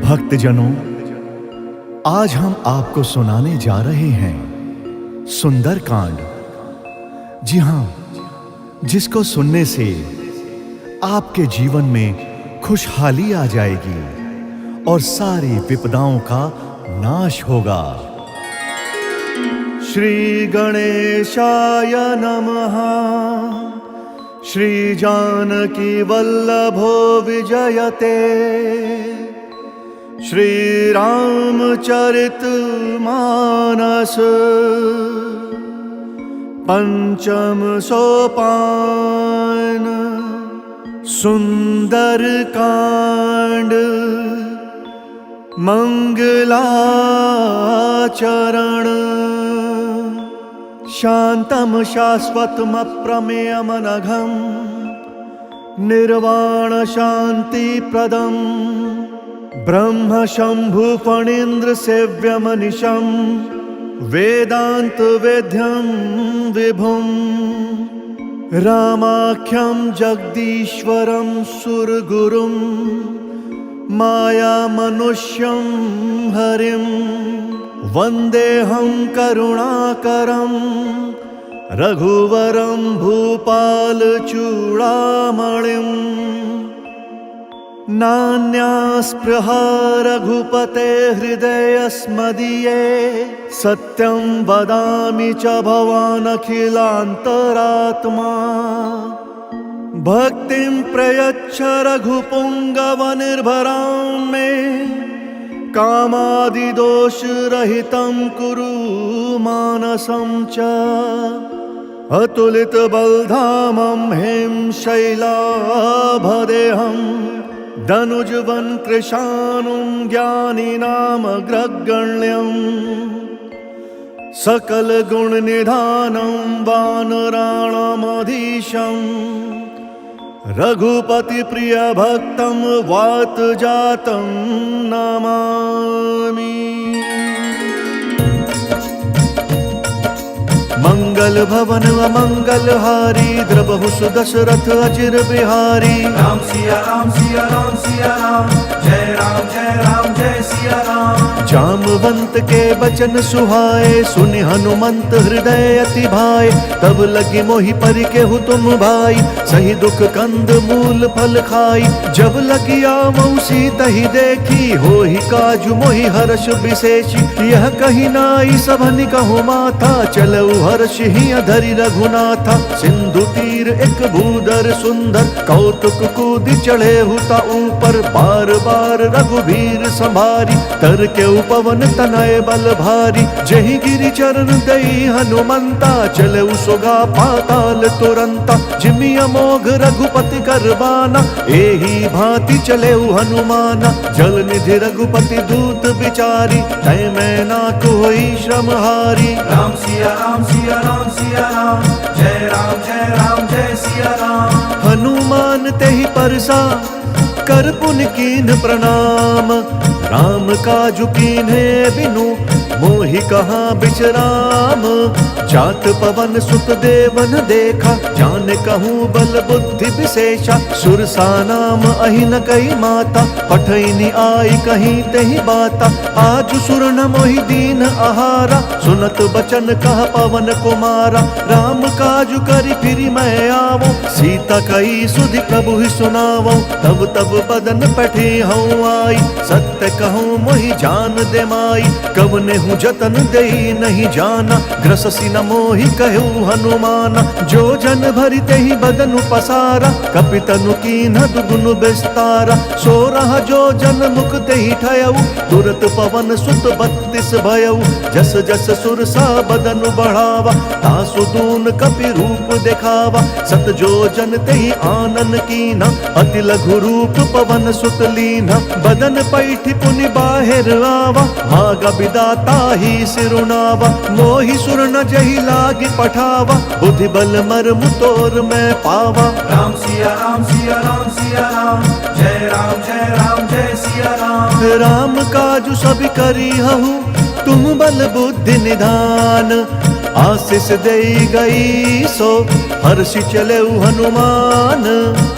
भक्तजनों, आज हम आपको सुनाने जा रहे हैं सुंदरकांड। जी हां, जिसको सुनने से आपके जीवन में खुशहाली आ जाएगी और सारी विपदाओं का नाश होगा। श्री गणेशाय नमः। श्री जानकी वल्लभो विजयते। श्री रामचरित मानस पंचम सोपान। सुंदरकांड मंगलाचरण। शांतम शाश्वतम अप्रमेयम अनघम निर्वाण शांति प्रदम। ब्रह्म शंभु फणीन्द्र सेव्यमनिशं वेदांत वेद्यं विभुं। रामाख्यं जगदीश्वरं सुरगुरुं माया मनुष्यं हरिं। वन्देऽहं करुणाकरं रघुवरं भूपाल चूड़ामणिम्। नान्यास्पृहा रघुपते हृदयस्मदीये। सत्यं वदामि च भवान् अखिलान्तरात्मा। भक्तिं प्रयच्छ रघुपुङ्गवनिर्भरां मे। कामादिदोषरहितं कुरु मानसं च। अतुलितबलधामं हें शैलाभदेहं। धनुजवन कृशानुं ज्ञानिनामग्रगण्यं। सकलगुणनिधानं वानराणामधीशं। रघुपतिप्रियभक्तं वातजातं नमामि। मंगल भवन अमंगलहारी। द्रबहु सुदशरथ अचिर बिहारी। राम सिया राम सिया राम सिया राम। जय राम जय सिया राम। जामवंत के बचन सुहाए। सुनि हनुमंत हृदय अति भाए। तब लगी मोहि परि केहु तुम भाई। सही दुख कंद मूल फल खाई। जब लगी आवऊ सीतहि देखी। होहि काजु मोहि हर्ष विशेषी। यह कही नाई सबनि कहु माथा। चलऊ हर्ष ही धरि रघुनाथा। सिंधु तीर एक भूधर सुंदर। कौतुक कूद चढ़े हुता ऊपर। बार बार रघुवीर संभारी। तर के पवन तनय बल भारी। जहि गिरि चरण दई हनुमंता। चले सुगा पाताल तुरंता। जिमि अमोघ रघुपति करबाना। एही भांति चले हनुमाना। जल निधि रघुपति दूत बिचारी। तय मैं ना कोई श्रम हारी। राम सिया राम सिया राम सिया राम। जय राम जय सिया राम। हनुमान तेहि परसा कर पुन कीन्ह प्रणाम। राम काजु कीन्हे बिनु मोहि कहाँ बिचराम। जात पवन सुत देवन देखा। जान कहूँ बल बुद्धि विशेषा। सुरसा नाम अहिन कई माता। पठैनी आई कहीं तेहि बाता। आज सुर न मोहि दीन आहारा। सुनत बचन कह पवन कुमारा। राम काजु करि फिरि मैं आवो। सीता कई सुधि प्रभु ही सुनावो। तब तब बदन पठी हूँ आई। सत्य कहूँ मोहि जान दे माई। कवने हूँ जतन देई नहीं जाना। ग्रससी न मोहि कहूँ हनुमाना। जो जन भरि तेहि बदनु पसारा। कपितनु कीन्ह दुगुनु विस्तारा। सो रहा जो जन मुख तेहि ठयऊ। तुरत पवन सुत 32 भयऊ। जस जस सुरसा बदनु बढ़ावा। तासु दून कपि रूप दिखावा। सत जो जन तेहि आनन कीन्हा। अति लघु रूप पवन सुत लीन्हा। बदन पैठि पुनि बाहिर आवा। भागा विदाता ही सिरुनावा। मोहि सुर न जहि लागी पठावा। बुद्धि बल मर्म तोर मैं पावा। राम सिया राम सिया राम सिया राम। जय राम जय सिया राम। राम काजु सब करी हहु तुम बल बुद्धि निधान। आशीष देई गई सो हर्षि चले हनुमान।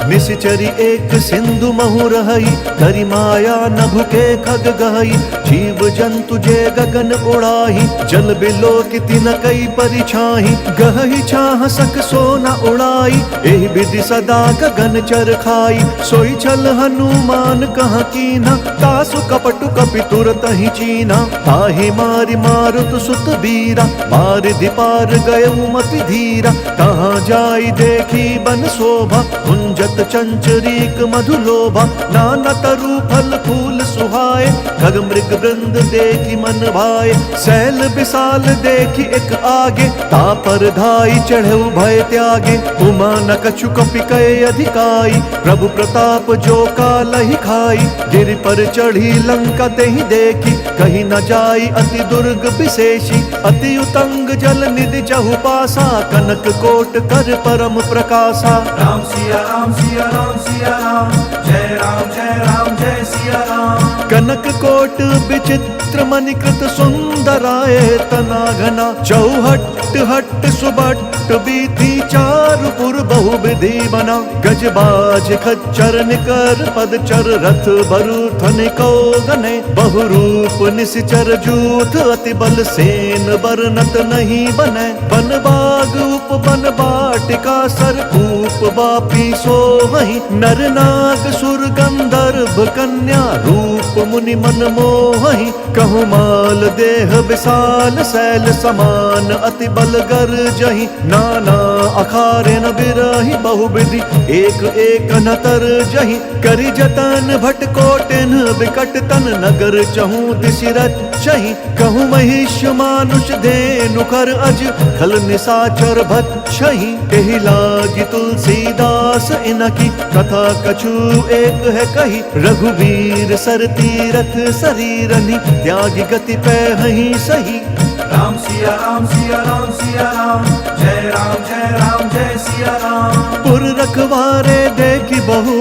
निश्चरी एक सिंधु महु रही, करी माया न भुके खग गहई। जीव जंतु जे गगन उड़ाही, जल बिलो किति न कई परिछाही। गहई छाह सक सो न उड़ाई, एहि विधि सदा गगन चर खाई। सोई छल हनुमान कहाँ कीना, तासु कपटु कपि तुरत ही चीना। ताहि मारि मारुत सुत बीरा, पार दिपार गयउ मति धीरा। कहाँ जाई देखी बन शोभा, कुंजत चंचरीक मधुलोभा। नाना तरु फल फूल सुहाए, खग मृग वृंद देखी मन भाए। सैल विशाल देखी एक आगे, तापर धाई चढ़े भय त्यागे। उमा न कछु कपि कहे अधिकाई, प्रभु प्रताप जो कालहि खाई। गिरि पर चढ़ी लंका तेहि देखी, कहीं न जाई अति दुर्ग विशेषी। अति उतंग जल निधि जहु पासा, कनक कोट कर परम प्रकाशा। राम सिया राम सिया राम सिया राम, जय राम जय सिया राम। कनक कोट विचित्र मणिकृत सुंदराय तना घना। चौहट हट सुबट बीथी, चारु पुर बहु विधि बना। गजबाज खच्चर निकर पदचर, रथ बरुथन को गने। बहुरूप निश्चर जूथ, अति बल सेन बरनत नहीं बने। बन बाग उप बन बाटिका, सरकूप बापी सोहहि। नर नाग सुर गंधर्व कन्या, रूप मुनि मन मोहि। कहु माल देह विशाल, शैल समान अति बल गर्जहि। नाना अखारे न बिरहि, बहुविधि एक एक न तरजहि। करि जतन भट कोटिन बिकट तन, नगर चहु दिशि रचहि। कहु महिष मानुष धेनु खर अज, खल निशाचर भक्षहि। एहि लागी तुलसीदास इनकी, कथा कछु एक है कही। रघुवीर सर तीरथ शरीरनि, त्यागी गति पैहि सही। राम सिया राम सिया राम सिया राम, जय राम जय सिया राम। पुर रखवारे देखी बहु,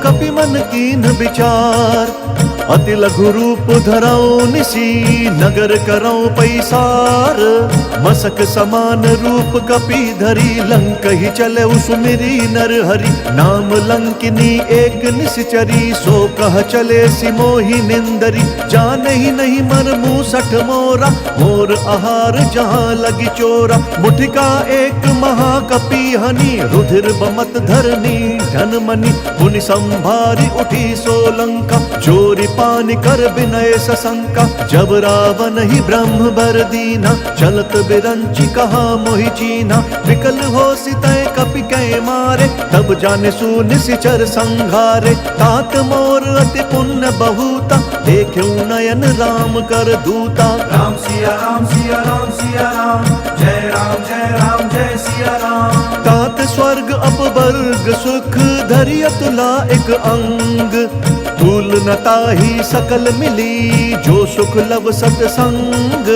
कपि मन कीन विचार। अति लघु रूप धरऊ निसी, नगर करऊ पैसार। मसक समान रूप कपि धरी, लंक ही चले सुमिरी नर हरि। नाम लंकिनी एक निश्चरी, सो कह चले सिमोहि निंदरी। जान ही नहीं मर मूसठ मोरा, मोर आहार जहाँ लगी चोरा। मुठिका एक महाकपि हनि, रुधिर बमत धरनी धन मनि। मुनि संभारी उठी सोलंका, चोरी पानी कर विनय सशंका। जब रावण ही ब्रह्म बर दीना, चलत बिरंची कहा मोहि चीना। विकल हो सितय कपि कै मारे, तब जाने सु निशिचर संघारे। तात मोर अति पुण्य बहुता, देख्यु नयन राम कर दूता। राम सिया राम सिया राम सिया राम, जय राम जय सिया राम। तात स्वर्ग अपवर्ग सुख, धरि अतुला एक अंग। तुल न ताहि सकल मिली, जो सुख लब सतसंग।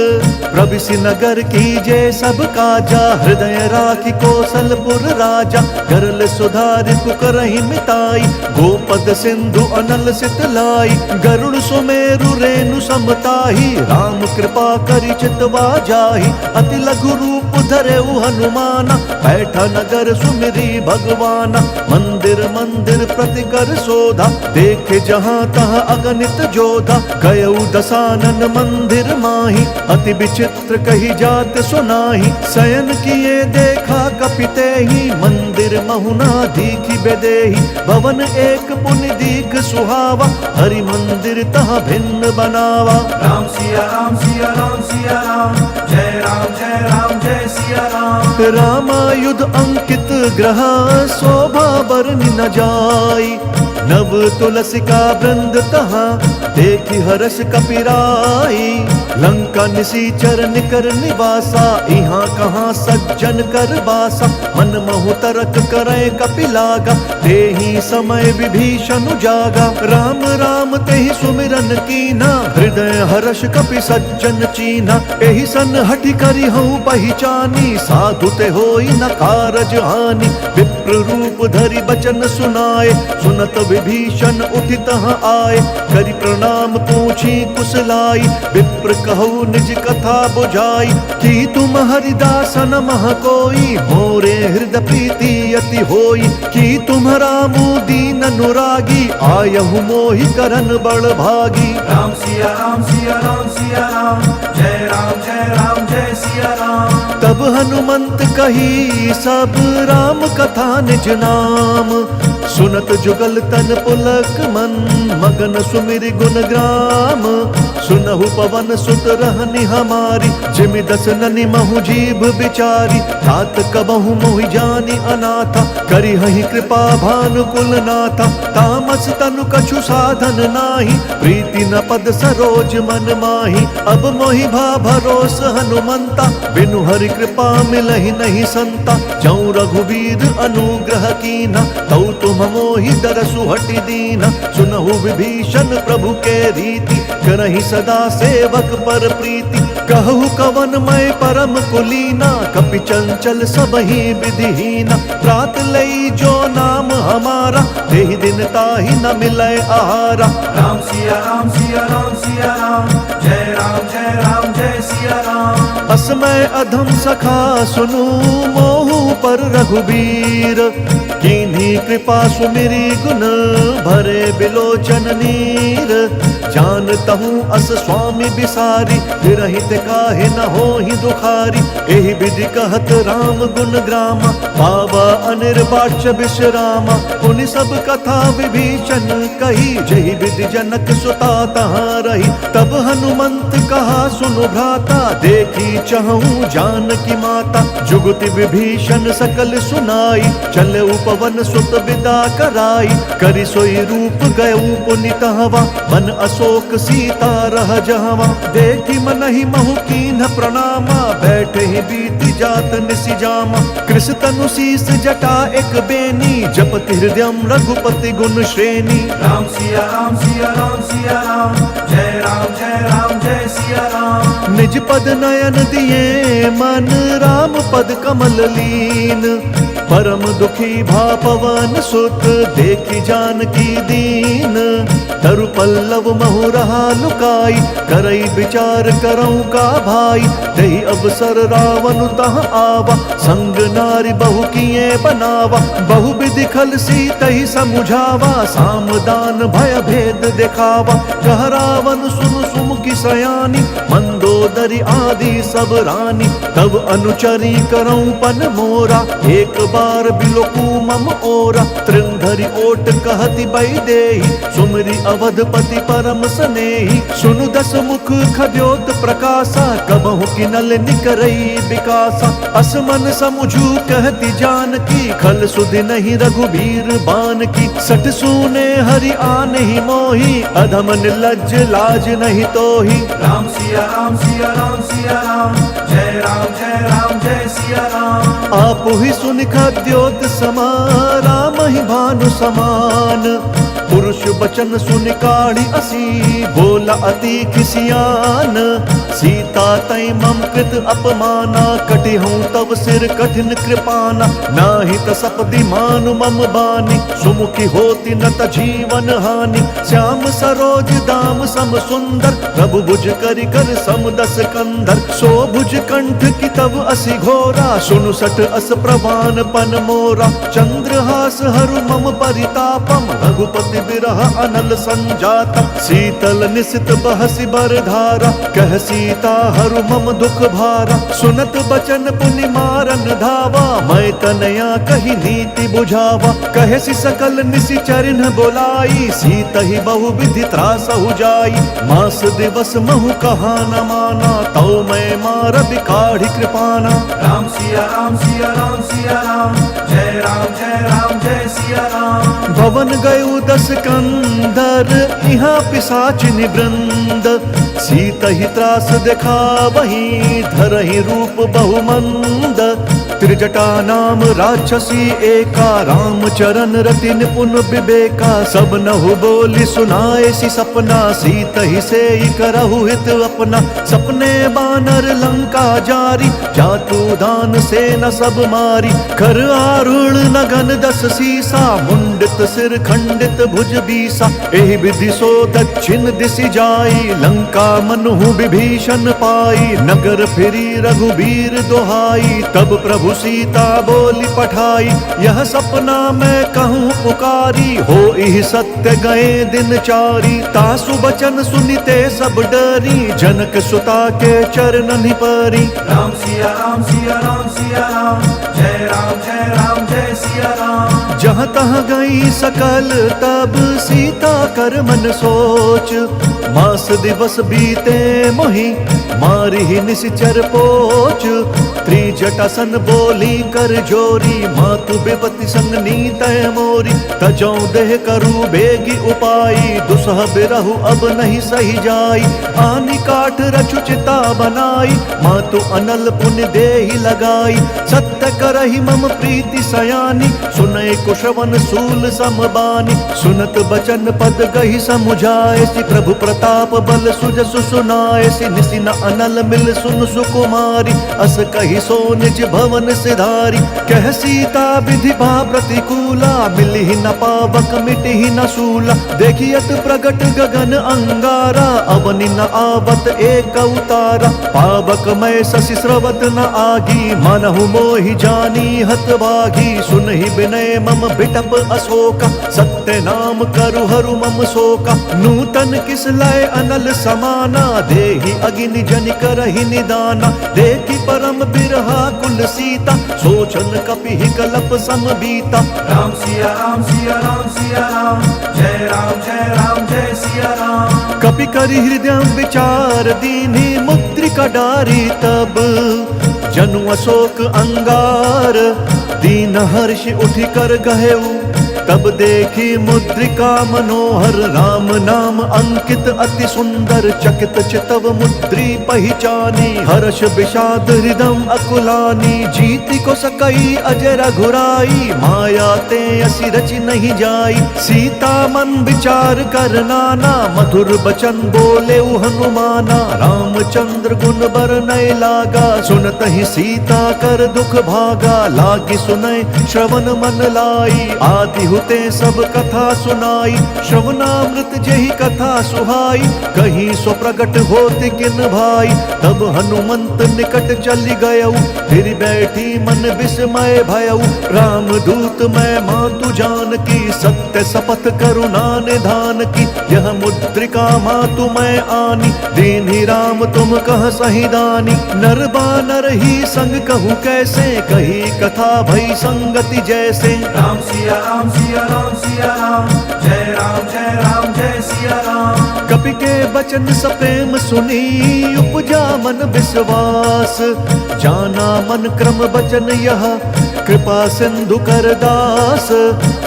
प्रविशि नगर कीजे सब काजा, हृदय राखी कौशलपुर राजा। गरल सुधारि पुकरहि मिताई, गोपद सिंधु अनल सित लाई। गरुड़ सुमेरु रेणु समताही, राम कृपा करि चितवा जाहि। अति लघु रूप धरेउ हनुमाना, बैठा नगर सुमिरी भगवाना। मंदिर मंदिर प्रति कर शोधा, देखे जहाँ तहाँ अगणित जोधा। गयउ दसानन मंदिर माही, अति विचित्र कही जात सुनाही। शयन किए देखा कपिते ही, मंदिर महुना दीखी बेदेही। भवन एक पुनि दीख सुहावा, हरि मंदिर तहाँ भिन्न बनावा। राम सिया राम सिया राम सिया राम, जय राम जय सिया राम। रामायुध अंकित ग्रह, शोभा बरनि न जाई। नव तुलसिका वृंद तहाँ, देखी हर्ष कपिराई। लंका निशीचर निकर निवासा, यहाँ कहाँ सज्जन कर बासा। मन महु तरक करे कपिलागा, तेहि समय विभीषण जागा। राम राम तेहि सुमिरन कीना, हृदय हर्ष कपि सज्जन चीना। एहि सन हठि करि हऊँ पहिचानी, साधु ते होई न कारज हानि। विप्र रूप धरि बचन सुनाए, सुनत विभीषण उठि तहाँ आए। करि प्रणाम पूछी कुशलाई, विप्र कहु निज कथा बुझाई, कि तुम हरिदासन मह कोई, मोरे हृदय प्रीति अति होई। कि तुम्हारा दीन अनुरागी, आयहु मोहि करन बड़ भागी। राम सिया राम सिया राम सिया राम, जय राम जय सिया राम। तब हनुमंत कही सब राम कथा निज नाम, सुनत जुगल तन पुलक मन, मगन सुमिर गुण ग्राम। सुनहु पवन सुत रहनि हमारी, जिमि दस ननि महु जीभ बिचारी। तात कबहु मोहि जानि अनाथा, करिहहि कृपा भानुकुल नाथा। तामस तनु कछु साधन नाही, प्रीति न पद सरोज मन माही। अब मोहि भा भरोस हनुमंता, बिनु हरि कृपा मिलहि नहीं संता। जौं रघुवीर अनुग्रह कीना, तौ तुम मोहि दरसु हटि दीना। सुनहु विभीषण प्रभु के रीति, करहि सदा सेवक पर प्रीति। कहु कवन मैं परम कुलीना, कपि चंचल सबहि विधिहीना। त्रात लई जो नाम हमारा, तेहि दिन ताहि न मिलै आहारा। राम सिया राम सिया राम सिया राम, जय राम जय सिया राम। असमय अधम सखा सुनु, मोहु पर रघुबीर। कीन्ही कृपा सुमिरी गुण, भरे बिलोचन नीर। जानतहु अस स्वामी बिसारी, विरहित काहे न होहि दुखारी। एहि विधि कहत राम गुण ग्रामा, पावा अनिर्वाच्य विश्रामा। पुनि सब कथा विभीषण कही, जहि विधि जनक सुता तहाँ रही। तब हनुमंत कहा सुनु भ्राता, देखी चहु जानकी माता। जुगति विभीषण सकल सुनाई, चले उपवन सुत विदा कराई। करि सोई रूप गयउ पुनि तहवा, मन अशोक सीता रह जहवा। देखी मनहि महु कीन्ह प्रणामा, बैठे ही बीती जात निसि जामा। कृष तनु शीस जटा एक बेनी, जपति हृदयम रघुपति गुण श्रेणी। राम सिया राम सिया राम सिया राम, जय राम जय सिया राम। निज पद नयन दिए मन, राम पद कमल लीन। परम दुखी भा पवन सुत, देखी जानकी दीन। तरु पल्लव महु रहा लुकाई, करई विचार करऊं का भाई। तेहि अवसर रावण तह आवा, संग नारी बहु किए बनावा। बहु विधि खल सीतहि समुझावा, सामदान भय भेद दिखावा। कह रावण सुनु सुमुखी सयानी, मंदोदरी आदि सब रानी। तब अनुचरी करऊं पन मोरा, एक बार बिलोकू मम ओरा। तृंधरि ओट कहति बैदेही, सुमरि अवधपति परम सनेही। सुनु दस मुख खद्योत प्रकाशा, कबहु किनल निकरई विकासा। असमन समुझू कहति जानकी, खल सुधि नहीं रघुबीर बान की। सठ सूने हरि आनहि मोहि, अधम निर्लज्ज लाज नहीं तोहि। राम सिया राम सिया राम सिया राम, जय राम जय सिया राम। आपु ही सुनि खद्योत समा, राम ही भानु समान। पुरुष बचन सुनि काढ़ी असी, बोला अति खिसियान। सीता तै मम कृत अपमाना, कटिहूँ तब सिर कठिन कृपाना। नाहि त सपदि मानु मम बानी, सुमुखी होती न त जीवन हानि। श्याम सरोज दाम सम सुंदर, प्रभु भुज करि कर सम दस कंधर। सो भुज कंठ की तब असि घोरा, सुनु सठ अस प्रवान पन मोरा। चंद्रहास हरु मम परितापम, रघुपति बिरह अनल संजातम। शीतल निसित बहसि बरधारा, कह सीता हरु मम दुख भारा। सुनत बचन पुनि मारन धावा, मैं तनया कही नीति बुझावा। कहसि सकल निसि चरिन बोलाई, सीतहि बहु विधि त्रासहु जाई। मास दिवस महु कहा न माना, तौ मैं मार बिकाढ़ी कृपाना। राम सिया राम सिया राम सिया राम, जय राम जय सिया राम। भवन गयु दस कंदर, यहाँ पिशाचिनि वृंद। सीतहि त्रास देखा वही, धरहि रूप बहुमंद। त्रिजटा नाम राक्षसी एका, राम चरण रति निपुण विवेका। सब नहु बोली सुनाए सी सपना, सीत ही से करहु हित अपना। सपने बानर लंका जारी, जातु दान से न सब मारी। कर आरूढ़ नगन 10 सीसा, मुंडित सिर खंडित भुज बीसा। एहि विधि सो दक्षिण दिशि जाई, लंका मनहु विभीषण पाई। नगर फिरी रघुबीर दोहाई, तब प्रभु सीता बोली पठाई। यह सपना मैं कहूँ पुकारी, हो इह सत्य गए दिन चारी। तासु बचन सुनिते सब डरी, जनक सुता के चरणनि परी। राम सिया राम सिया राम सिया राम, जय राम जय राम जय सिया राम। जहाँ तहाँ गई सकल तब सीता कर मन सोच। मास दिवस बीते मोहि, मारी ही निशिचर पोच। त्रिजटा सन बोली कर जोरी, मातु विपति संग नीतय मोरी। तजौ देह करु बेगी उपाई, दुसह बिरहु अब नहीं सही जाई। आनि काठ रचु चिता बनाई, मातु अनल पुण्य देहि लगाई। सत्य करहि मम प्रीति सयानी, सुनय कुशवन सूल समबानी। सुनत बचन पद गहि समुझाए, सि प्रभु प्रताप बल सुजसु सुनाए। सि निसि न अनल मिल सुन सुकुमारी, अस कहि सो निज भवन सिधारी। कह सीता विधि भा प्रतिकूला, मिलहि न पावक मिटहि न सूला। देखियत प्रगट गगन अंगारा, अवनि न आवत एक अवतारा। पावक मैं शशि स्रवत न आगी, मनहु मोहि जानी हत भागी। सुनहि विनय मम बिटप अशोका, सत्य नाम करु हरु मम शोका। नूतन किस लय अनल समाना, देहि अगिनि जनि करहि निदाना। देखि परम बिरहा कुल सीता, सोचन कपिहि कलप सम बीता। राम सिया राम सिया राम सिया राम, जय राम जय सिया राम। कपि करि हृदय विचार दीन्हि, मुद्रिका डारी तब जनु अशोक अंगार। दीन हर्षि उठि कर गहेउ, तब देखी मुद्रिका मनोहर। राम नाम अंकित अति सुंदर, चकित चितव मुद्री पहिचानी। हर्ष विषाद हृदय अकुलानी, जीति को सकई अजय रघुराई। माया ते असि रचि नहीं जाई, सीता मन विचार कर नाना। मधुर बचन बोले हनुमाना, रामचंद्र गुण बरनय लागा। सुनत ही सीता कर दुख भागा, लागी सुनय श्रवण मन लाई। आदि हुते सब कथा सुनाई, श्रवणामृत जेहि कथा सुहाई। कहीं सो प्रगट होति किन भाई, तब हनुमंत निकट चली गयऊ। फिर बैठी मन विस्मय भयऊ, राम दूत मैं मातु जानकी। सत्य शपथ करुणा निधान की, यह मुद्रिका मातु मैं आनी। दीन्हि राम तुम कह सही दानी, नर बानर ही संग कहूँ कैसे। कही कथा भई संगति जैसे। राम सिया राम सिया राम सिया राम, जय राम जय सिया राम। कपि के बचन सप्रेम सुनी, उपजा मन विश्वास। जाना मन क्रम बचन यह, कृपा सिंधु कर दास।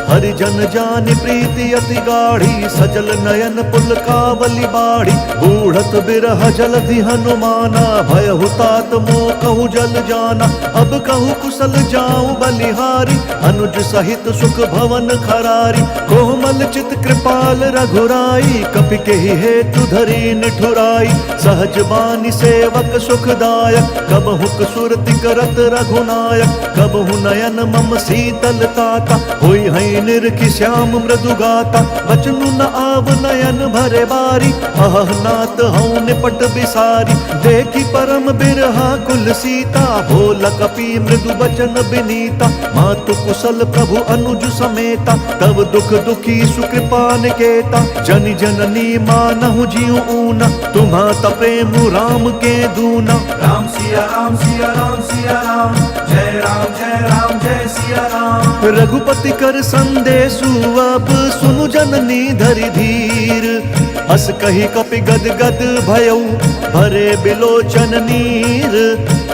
हरिजन जानि प्रीति अति गाढ़ी, सजल नयन पुलकावली बाढ़ी। बूढ़त बिरह जलधि हनुमाना, भयहु तात मोह कहु जल जाना। अब कहु कुशल जाऊं बलिहारी, अनुज सहित सुख भवन खरारी। कोमल चित कृपाल रघुराई, कपि के हेतु धरी निठुराई। सहज बानी सेवक सुखदायक, कबहुक सुरति करत रघुनायक। कबहु नयन मम शीतल ताता, होई है निरखि श्याम मृदु गाता। बचनु न आव नयन भरे बारी, अह नाथ हऊँ निपट बिसारी। देखी परम बिरहा कुल सीता, बोल कपि मृदु बचन बिनीता। मातु कुशल प्रभु अनुज समेता, तब दुख दुखी सुकृपा निकेता। जनि जननी मानहु जीव ऊना, तुम्हा प्रेम राम के दूना। राम सिया राम सिया राम सिया राम, जय राम जय सिया राम। रघुपति कर संदेशु अब सुनु जननी धरि धीर। अस कही कपि गद गद भयऊ, भरे बिलोचन नीर।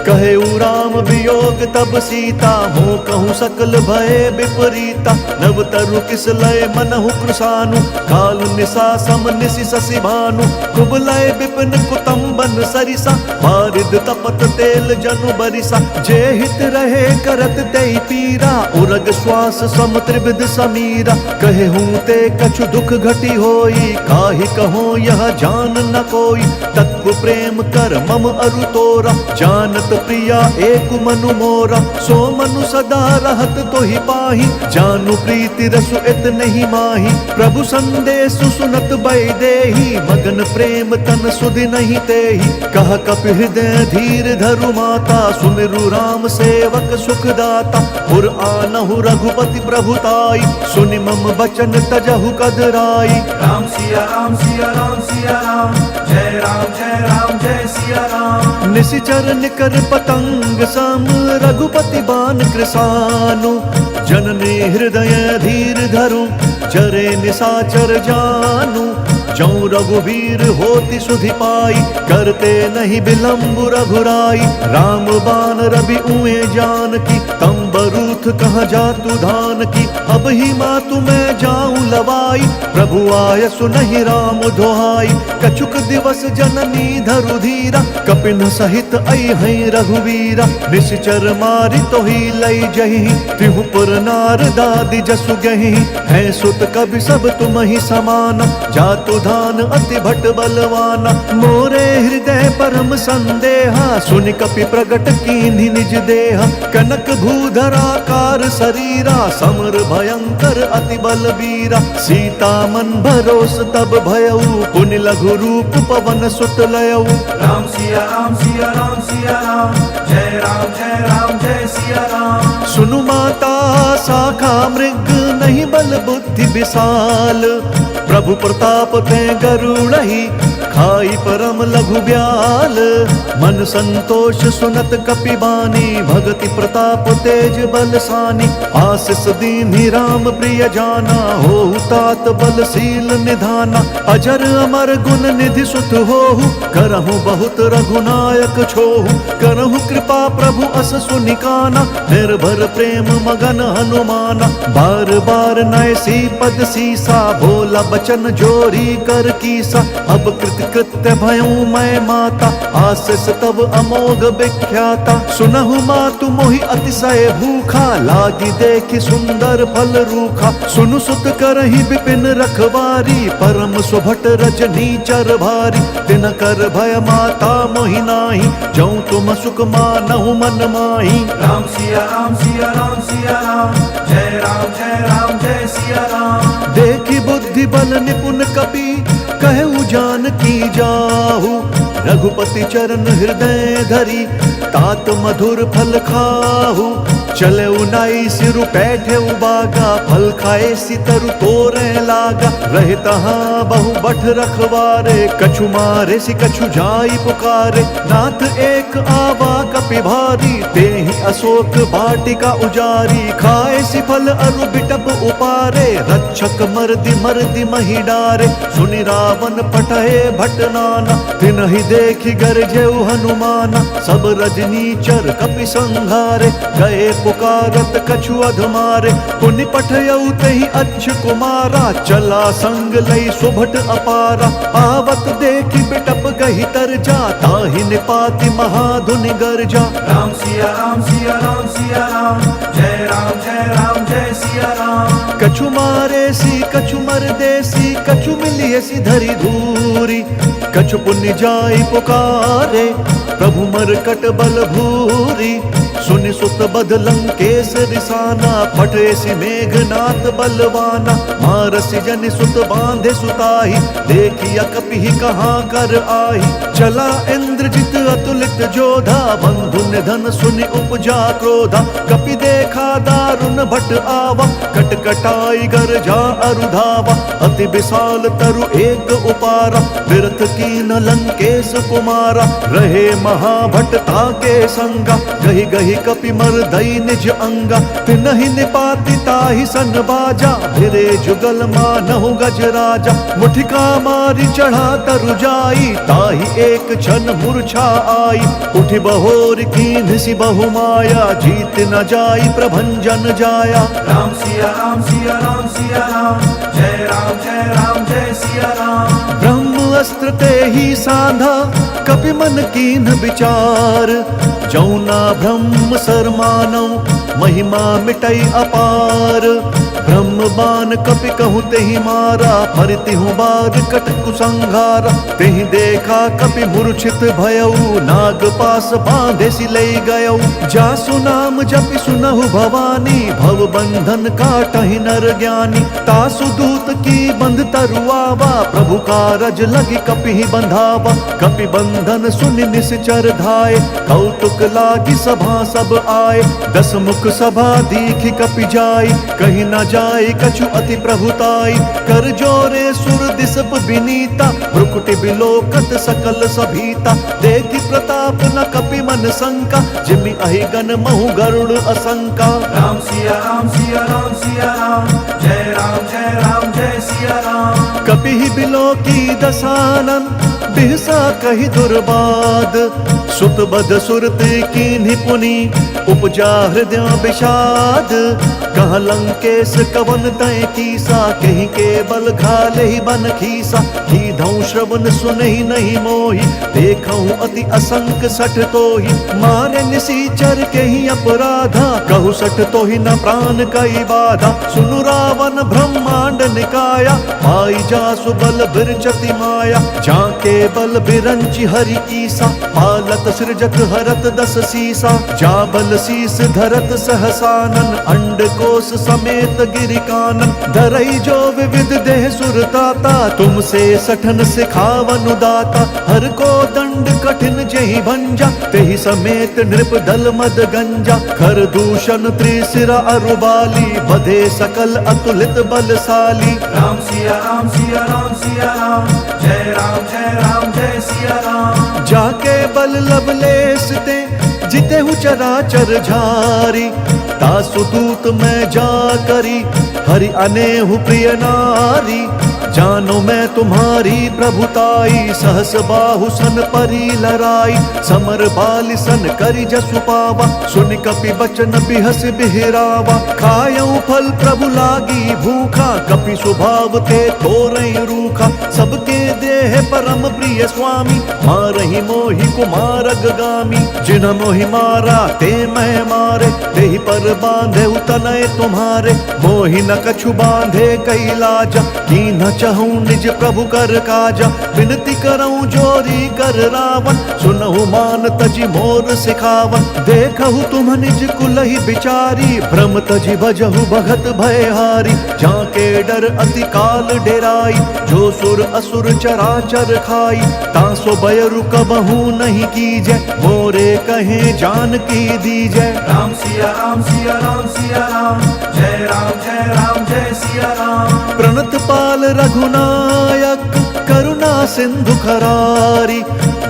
कहे राम वियोग तब सीता, हो कहूँ सकल भय विपरीता। नव तरु किस लय मनहु कृशानु, कालु निशा सम निशि शशि भानु। कुबलय विपिन कुतुम्बन सरिसा, बारिद तपत तेल जनु बरिसा। जे हित रहे करत तेहि पीरा, उरग श्वास सम त्रिविध समीरा। कहे हूँ ते कछु दुख घटी होई, काहि कहो यह जान न कोई। तत्व प्रेम कर मम अरु तोरा, जानत प्रिया एक मनु मोरा। सो मनु सदा रहत तोहि पाहि, जानु प्रीति रसु इत नहीं माही। प्रभु संदेश सुनत बैदेही, मगन प्रेम तन सुधि नहीं तेहि। कह कपि हृदय धीर धरु माता, सुमिरु राम सेवक सुखदाता। पुर आनहु रघुपति प्रभुताई, सुनि मम बचन तजहु कदराई। राम सिया राम सिया राम सिया राम, जय राम जय सिया राम। निशिचर निकर पतंग सम, रघुपति बान कृसानु। जननी हृदय धीर धरु, जरे निशाचर जानु। जौ रघुवीर होति सुधि पाई, करते नहीं विलंब रघुराई। राम बान रवि उए जानकी, तम बरूथ कहाँ जातु धान की। अब ही मातु मैं जाऊं लवाई, प्रभु आय सुनहि राम दोहाई। कछुक दिवस जननी धरु धीरा, कपिन सहित अइहै रघुवीरा। निश्चर मारि तोहि लई जहि, तिहु पुर नार दादि जसु गहि। है सुत कवि सब तुम ही समाना, जातु धान अति भट बलवाना। मोरे हृदय परम संदेहा, सुनि कपि प्रगट कीन्हि निज देहा। कनक भूधराकार शरीरा, समर भयंकर अति बलबीरा। सीता मन भरोस तब भयउ, पुनि लघु रूप पवन सुत लयउ। राम सिया राम सिया राम सिया राम, जय राम जय सिया राम। सुनु माता शाखा मृग, नहीं बल बुद्धि विशाल। प्रभु प्रताप ते गरुड़हि, खाई परम लघु ब्याल। मन संतोष सुनत कपि बानी, भगति प्रताप तेज बलसानी। आशीष दीन्हि राम प्रिय जाना, होहु तात बलशील निधाना। अजर अमर गुण निधि सुत होहु, करहु बहुत रघुनायक छोहु। करहु कृपा प्रभु अस सुनिकाना, निर्भर प्रेम मगन हनुमाना। बार बार नयसी पद सीसा, बोला बचन जोरी कर कीसा। अब कृत्य भयऊ मैं माता, आशीष तब अमोघ विख्याता। सुनहु मातु मोहि अतिशय भूखा, लागी देखि सुंदर फल रूखा। सुनु सुत करहि विपिन रखवारी, परम सुभट रजनी चर भारी। तिन कर भय माता मोहि नाही, जौ तुम सुख मानहु मन माही। राम सिया राम सिया राम सिया राम, जय राम जय सिया राम। देखि बुद्धि बल निपुण कपि, कहु जानकी जाहु। रघुपति चरण हृदय धरी, तात मधुर फल खाहु। चले उनाई सिरु बैठे बागा, फल खाए सितरु तोरे लागा। रहे तहाँ बहु बठ रखवारे, कछु मारे सि कछु जाई पुकारे। नाथ एक आवा कपि भारी, तेहि अशोक वाटिका उजारी। खाए सि फल अरु बिटप उपारे, रक्षक मर्दि महि डारे। सुनि रावण पटहे भट नाना, तिनहि देखि गरजेउ हनुमाना। सब रजनीचर कपि संघारे, गए पुकारत कछु अधमारे। पुनि पठयउ तेहि अच्छ कुमारा, चला संग लई सुभट अपारा। आवत देखि बिटप गहि तरजा, ताहि निपाति महाधुनि गर्जा। राम सिया राम सिया राम सिया राम, जय राम जय सिया राम। कछु मारे सी कछु मर देसी, कछु मिलिए सी धरि धूरी। कछु पुण्य जाई पुकारे, प्रभु मरकट बल भूरी। सुनि सुत बद लंकेश रिसाना, फटे सि मेघनाथ बलवाना। मारसि जनि सुत बांधे सुताही, देखिया कपि कहाँ कर आही। चला इंद्रजित अतुलित जोधा, बंधु निधन सुनि उपजा क्रोधा। कपि देखा दारुण भट आवा, कटकटाई गर्जा अरुधावा। अति विशाल तरु एक उपारा, विरथ कीन लंकेश कुमारा। रहे महाभट ताके संगा, गहि गहि तेहि कपि मर्दई निज अंगा, तिनहि निपाति ताहि सन बाजा, भिरे जुगल मानहु गज राजा। मुठिका मारी चढ़ा तरु जाई, ताहि एक क्षण मूर्छा आई। उठि बहोर कीन्ह सि बहु माया, जीत न जाई प्रभंजन जाया। राम सिया राम सिया राम सिया राम, जय राम जय सिया राम। ब्रह्म अस्त्र ते ही साधा, कपि मन कीन्ह विचार। जौना ब्रह्म सर मानौ, महिमा मिटई अपार। ब्रह्म बाण कपि कहु तेहि मारा, फरतिहु बार कट कुसंहारा। तेहि देखा कपि मूर्छित भयउ, नाग पास बांधे सि लई गयउ। जासु नाम जपि सुनहु भवानी, भव बंधन काटहि नर ज्ञानी। तासु दूत की बंध तरुआवा, प्रभु कारज लगी कपि बंधावा। कपि बंधन सुनि निश्चर धाये, कौतुक लागी सभा सब आए। दस मुख सभा दीखि कपि जाई, कहीं न जाय कछु अति प्रभुताई। कर जोरे सुर दिसप विनीता, भ्रुकुटि बिलोकत सकल सभीता। देखि प्रताप न कपि मन शंका, जिमि अहि गण महु गरुड़ असंका। राम सिया राम सिया राम सिया राम, जय राम जय सिया राम। कपि बिलोकी दसानन, बिहसा कहि दुर्बाद। सुत बद सुरत कीन्हि पुनि, उपजा हृदय विषाद। कह लंकेश कवन तय कीसा, कहीं केवल घाले ही बन खीसा। कीधौ श्रवण सुनहि नहीं मोहि, देखऊं अति असंक सठ तोहि। मारे निसीचर केहि अपराधा, कहु सठ तोहि न प्राण कई बाधा। सुनु रावण ब्रह्मांड निकाया, पाई जासु बल बिरचति माया। जाके बल बिरंचि हरि ईसा, पालत सृजत हरत दस सीसा। जा बल शीस धरत सहसानन, अंड कोश समेत गिरि कानन। धरई जो विविध देह सुरताता, तुमसे सठन सिखावन दाता। हर को दंड कठिन जेहि भंजा, तेहि समेत नृप दल मद गंजा। खर दूषण त्रिशिरा अरुबाली, बधे सकल अतुलित बलशाली। राम सिया राम सिया राम सिया राम, जय राम जय सिया राम। जाके बल लवलेस ते, जितेहु चराचर झारी। तासु दूत मैं जा करी, हरि अनेहु प्रिय नारी। जानो मैं तुम्हारी प्रभुताई, सहस बाहु सन परी लराई। समर बालि सन करि जसु पावा, सुनि कपि बचन बिहस बिहरावा। खायऊ फल प्रभु लागी भूखा, कपि स्वभाव ते तोरई रूखा। सबके देह परम प्रिय स्वामी, मारहि मोहि कुमार अगगामी। जिन्ह मोहि मारा ते मैं मारे, तेहि पर बांधे तनय तुम्हारे। मोहि न कछु बांधे कैलाजा, कीन्ह चहूं निज प्रभु कर काजा। विनती करऊं जोरी कर रावण, सुनहु मान तजि मोर सिखावन। देखहु तुम निज कुलहि बिचारी, भ्रम तजि भजहु भगत भयहारी। जाके डर अति काल डेराई, जो सुर असुर चराचर खाई। तासो बयरु कबहू नहीं कीजै, मोरे कहे जानकी दीजै। राम सिया राम सिया राम सिया राम, जय राम जय सिया राम। प्रणत पाल रघुनायक, करुणा सिंधु खरारी।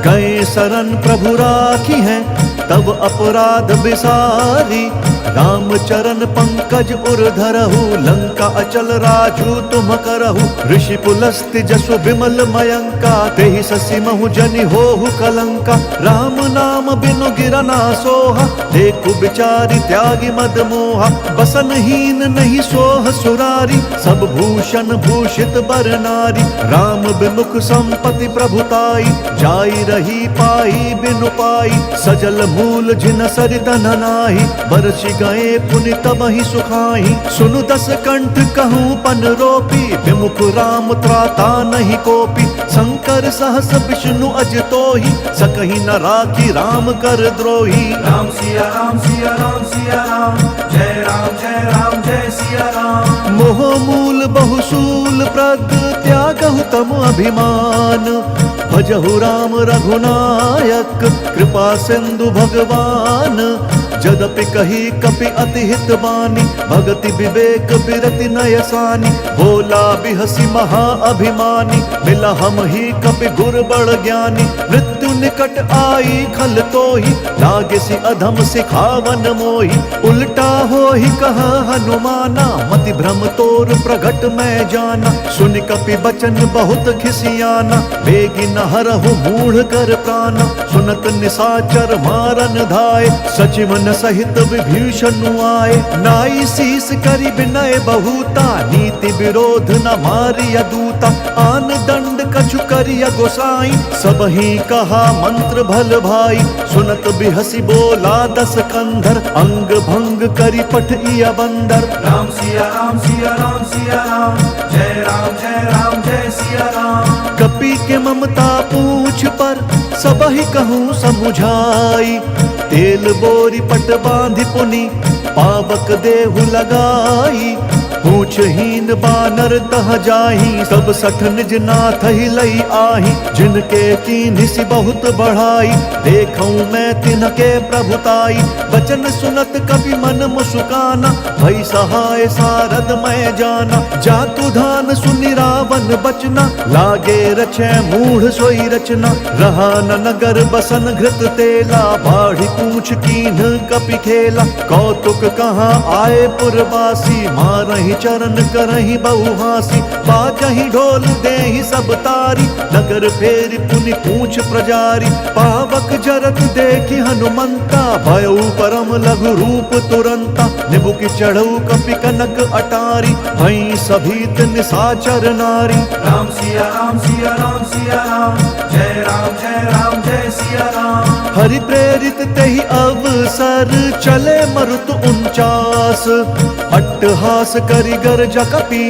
गए शरण प्रभु राखी हैं, तब अपराध बिसारी। राम चरण पंकज उर धरहु, लंका अचल राजू तुम करहु। ऋषि पुलस्त्य जसु विमल मयंका, तेहि ससि महु जनि होहु कलंका। राम नाम बिनु गिरना सोहा, देखु बिचारी त्यागी मद मोहा। बसनहीन नहीं सोह सुरारी, सब भूषण भूषित बर नारी। राम बिमुख संपत्ति प्रभुताई, जाई रही पाई बिनु पाई। सजल मूल जिन सरित नाही, बरसि गए पुनि तबहि सुखाई। सुनु दस कंठ कहूँ पन रोपी, विमुख राम त्राता नहीं कोपी। शंकर सहस विष्णु अज तोहि, सकहि न राखी राम कर द्रोही। राम सिया राम सिया राम सिया राम, जय राम जय सिया राम। मोह मूल बहुसूल प्रद, त्यागहु तम अभिमान। भजहु राम रघुनायक, कृपा सिंधु भगवान। जदपि कही कपि अति हित बानी, भगति विवेक बिरति नयसानी। बोला बिहसी महा अभिमानी, मिला हम ही कपि गुर बड़ ज्ञानी। मृत्यु निकट आई खल तोहि, लागे सी अधम सिखावन मोहि। उल्टा हो ही कहा हनुमाना, मति भ्रम तोर प्रगट मैं जाना। सुन कपि बचन बहुत खिसियाना, बेगी न हरहु मूढ़ कर प्राणा। सुनत निशाचर मारन धाय, सचिवन सहित विभीषण आए। नाई शीस करि विनय बहुता, नीति विरोध न मारिय दूता। आन दंड कछु करिय गोसाई, सबहि कहा मंत्र भल भाई। सुनत बिहसी बोला दस कंधर, अंग भंग करि पठिय बंदर। राम सिया राम सिया राम सिया राम, जय राम जय राम जय सिया राम। कपि के ममता पूछ पर, सबहि कहूँ समुझाई। तेल बोरी पट बांधि पुनि, पावक देहु लगाई। पूछहीन बानर तह जाही, सब सठ निज नाथ ही लई आही। जिनके कीन्हि सि बहुत बढ़ाई, देखऊं मैं तिनके प्रभुताई। बचन सुनत कपि मन मुस्काना, भई सहाय सारद मैं जाना। जातु धान सुनि रावण बचना, लागे रचै मूढ़ सोई रचना। रहा न नगर बसन घृत तेला, बाढ़ी पूछ कीन्ह कपि खेला। कौतुक कहाँ आए पुरवासी, मारहि चरण करहि बहुहासी। बाजहि ढोल देहि सब तारी, नगर फेरि पुनि पूछ प्रजारी। पावक जरत देखि हनुमंता, भयउ परम लघु रूप तुरंता। निबुकि चढ़ऊ कपि कनक अटारी, भई सभीत निशाचर नारी। राम सिया राम सिया राम सिया राम, जय राम जय सिया राम। हरि प्रेरित तेहि अवसर, चले मरुत 49। अट्टहास करि गर्ज कपि,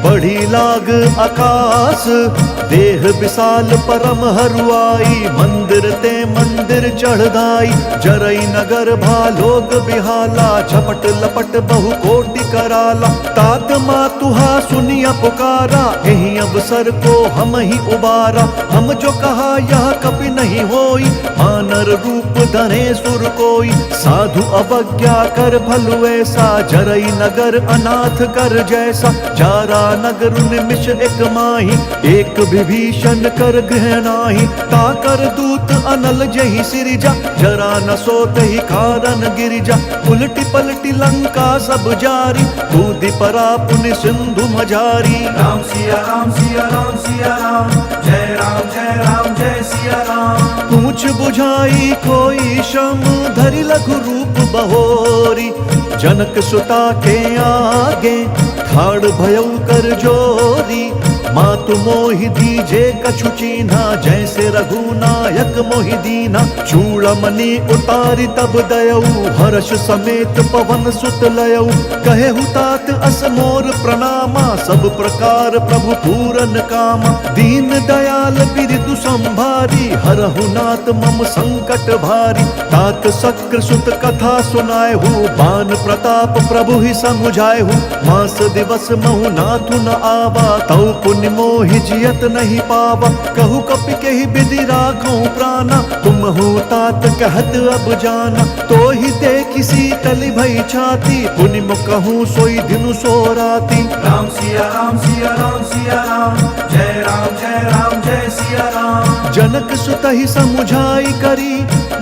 बढ़ी लाग आकाश। देह विशाल परम हरुआई, मंदिर ते मंदिर चढ़ दाई। जरई नगर भालोग बिहाला, झपट लपट बहु कोटि कराला। तात मातुहा सुनिया पुकारा, एहि अवसर को हम ही उबारा। हम जो कहा यह कपि नहीं होई, मानर रूप धरे सुर कोई। साधु अवज्ञा कर भलु ऐसा, जरई नगर अनाथ कर जैसा। जारा नगर निमिष एक माही, एक विभीषण कर गृह नाही। ताकर दूत अनल जहि सिरिजा, जरा न सोतहि कारण गिरिजा। उलटी पलटी लंका सब जारी, कूदि परा पुनि सिंधु मझारी। राम सिया राम सिया राम सिया राम, जय राम जय सिया राम। पूछ बुझाई कोई श्रम, धरि लघु रूप बहोरी। जनक सुता के आगे, ठाड़ भयउ कर जोरी। मातु मोहि दीजे कछु चीन्हा, जैसे रघुनायक मोहि दीना। चूड़मणि उतारी तब दयऊ, हर्ष समेत पवन सुत लयऊ। कहे हुतात अस मोर प्रणामा, सब प्रकार प्रभु पूरन कामा। दीन दयाल बिरदु संभारी, हरहु नाथ मम संकट भारी। तात शक्र सुत कथा सुनाएहु, बान प्रताप प्रभु ही समुझाएहु। मास दिवस महु नाथु न आवा, तऊ पुण्य मोहि जियत नहीं पावा। कहु कपि केहि विधि राखऊं प्राणा, तुम हो तात कहत अब जाना। तो ही देखि शीतल भई छाती, पुनि कहूँ सोई दिनु सो राती। राम सिया राम सिया राम सिया राम, जय राम जय सिया राम। जनक सुत ही समुझाई करी,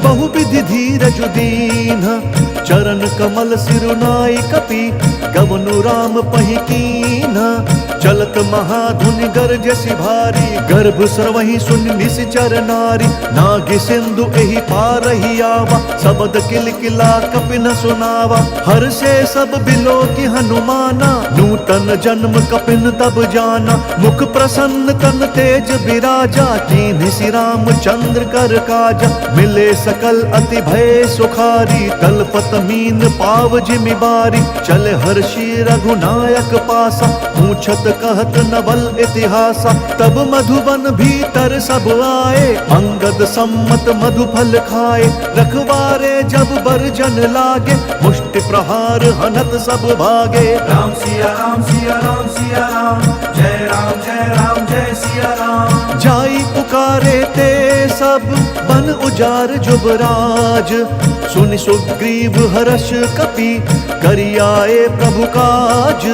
बहु विधि धीरज दीन। चरण कमल सिरुनाई कपि, गवनु राम पहि कीन्हा। चलत महाधुनि गरजसि भारी, गर्भ स्रवहि सुन निश्चर नारी। नागि सिंधु एहि पारहि आवा, सबद किलकिला कपि न सुनावा। हर से सब बिलो की हनुमाना, नूतन जन्म कपिन तब जाना। मुख प्रसन्न तन तेज विराजा, कीन्हि श्री रामचंद्र कर काजा। मिले सकल अति भय सुखारी, तलपत मीन पाव जिमि बारी। चले हर्षि रघुनायक पासा, पूछत कहत नवल इतिहासा। तब मधुबन भीतर सब आए, अंगद सम्मत मधु फल खाए। रखवारे जब बरजन लागे, मुष्टि प्रहार हनत सब भागे। राम सिया राम सिया राम सिया राम, जय राम जय सिया राम। जाई पुकारे ते सब, बन उजार जुबराज। सुनि सुग्रीव हर्ष कपि करियाए प्रभु काज।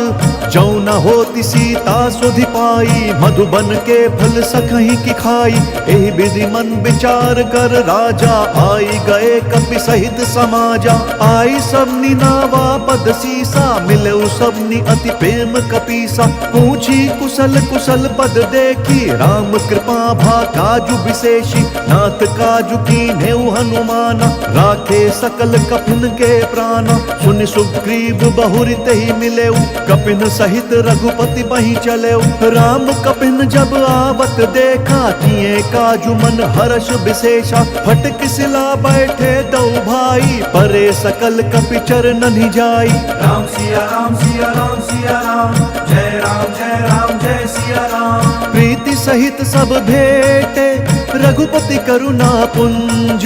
जौ न होती सीता सुधि पाई, मधुबन के फल सखहीं की खाई। एहि विधि मन विचार कर राजा, आई गए कपि सहित समाजा। आई सबनी नावा पद सीसा, मिले सबनी अति प्रेम कपीसा। पूछी कुशल कुशल पद देखी, राम कृपा भा काजु विशेषी। नाथ काजु कीन्हेउ हनुमाना, राखे सकल कपिन के प्राणा। सुनि सुग्रीव बहुरि तेहि मिलेउ, कपिन सहित रघुपति बहि चलेउ। राम कपिन जब आवत देखा, किए काजु मन हर्ष विशेषा। फटक सिला बैठे दो भाई, परे सकल कपि चरणनि जाई। राम सिया राम सिया राम सिया राम, जय राम जय राम जय सिया राम। प्रीति सहित सब भेटे, रघुपति करुणा पुंज।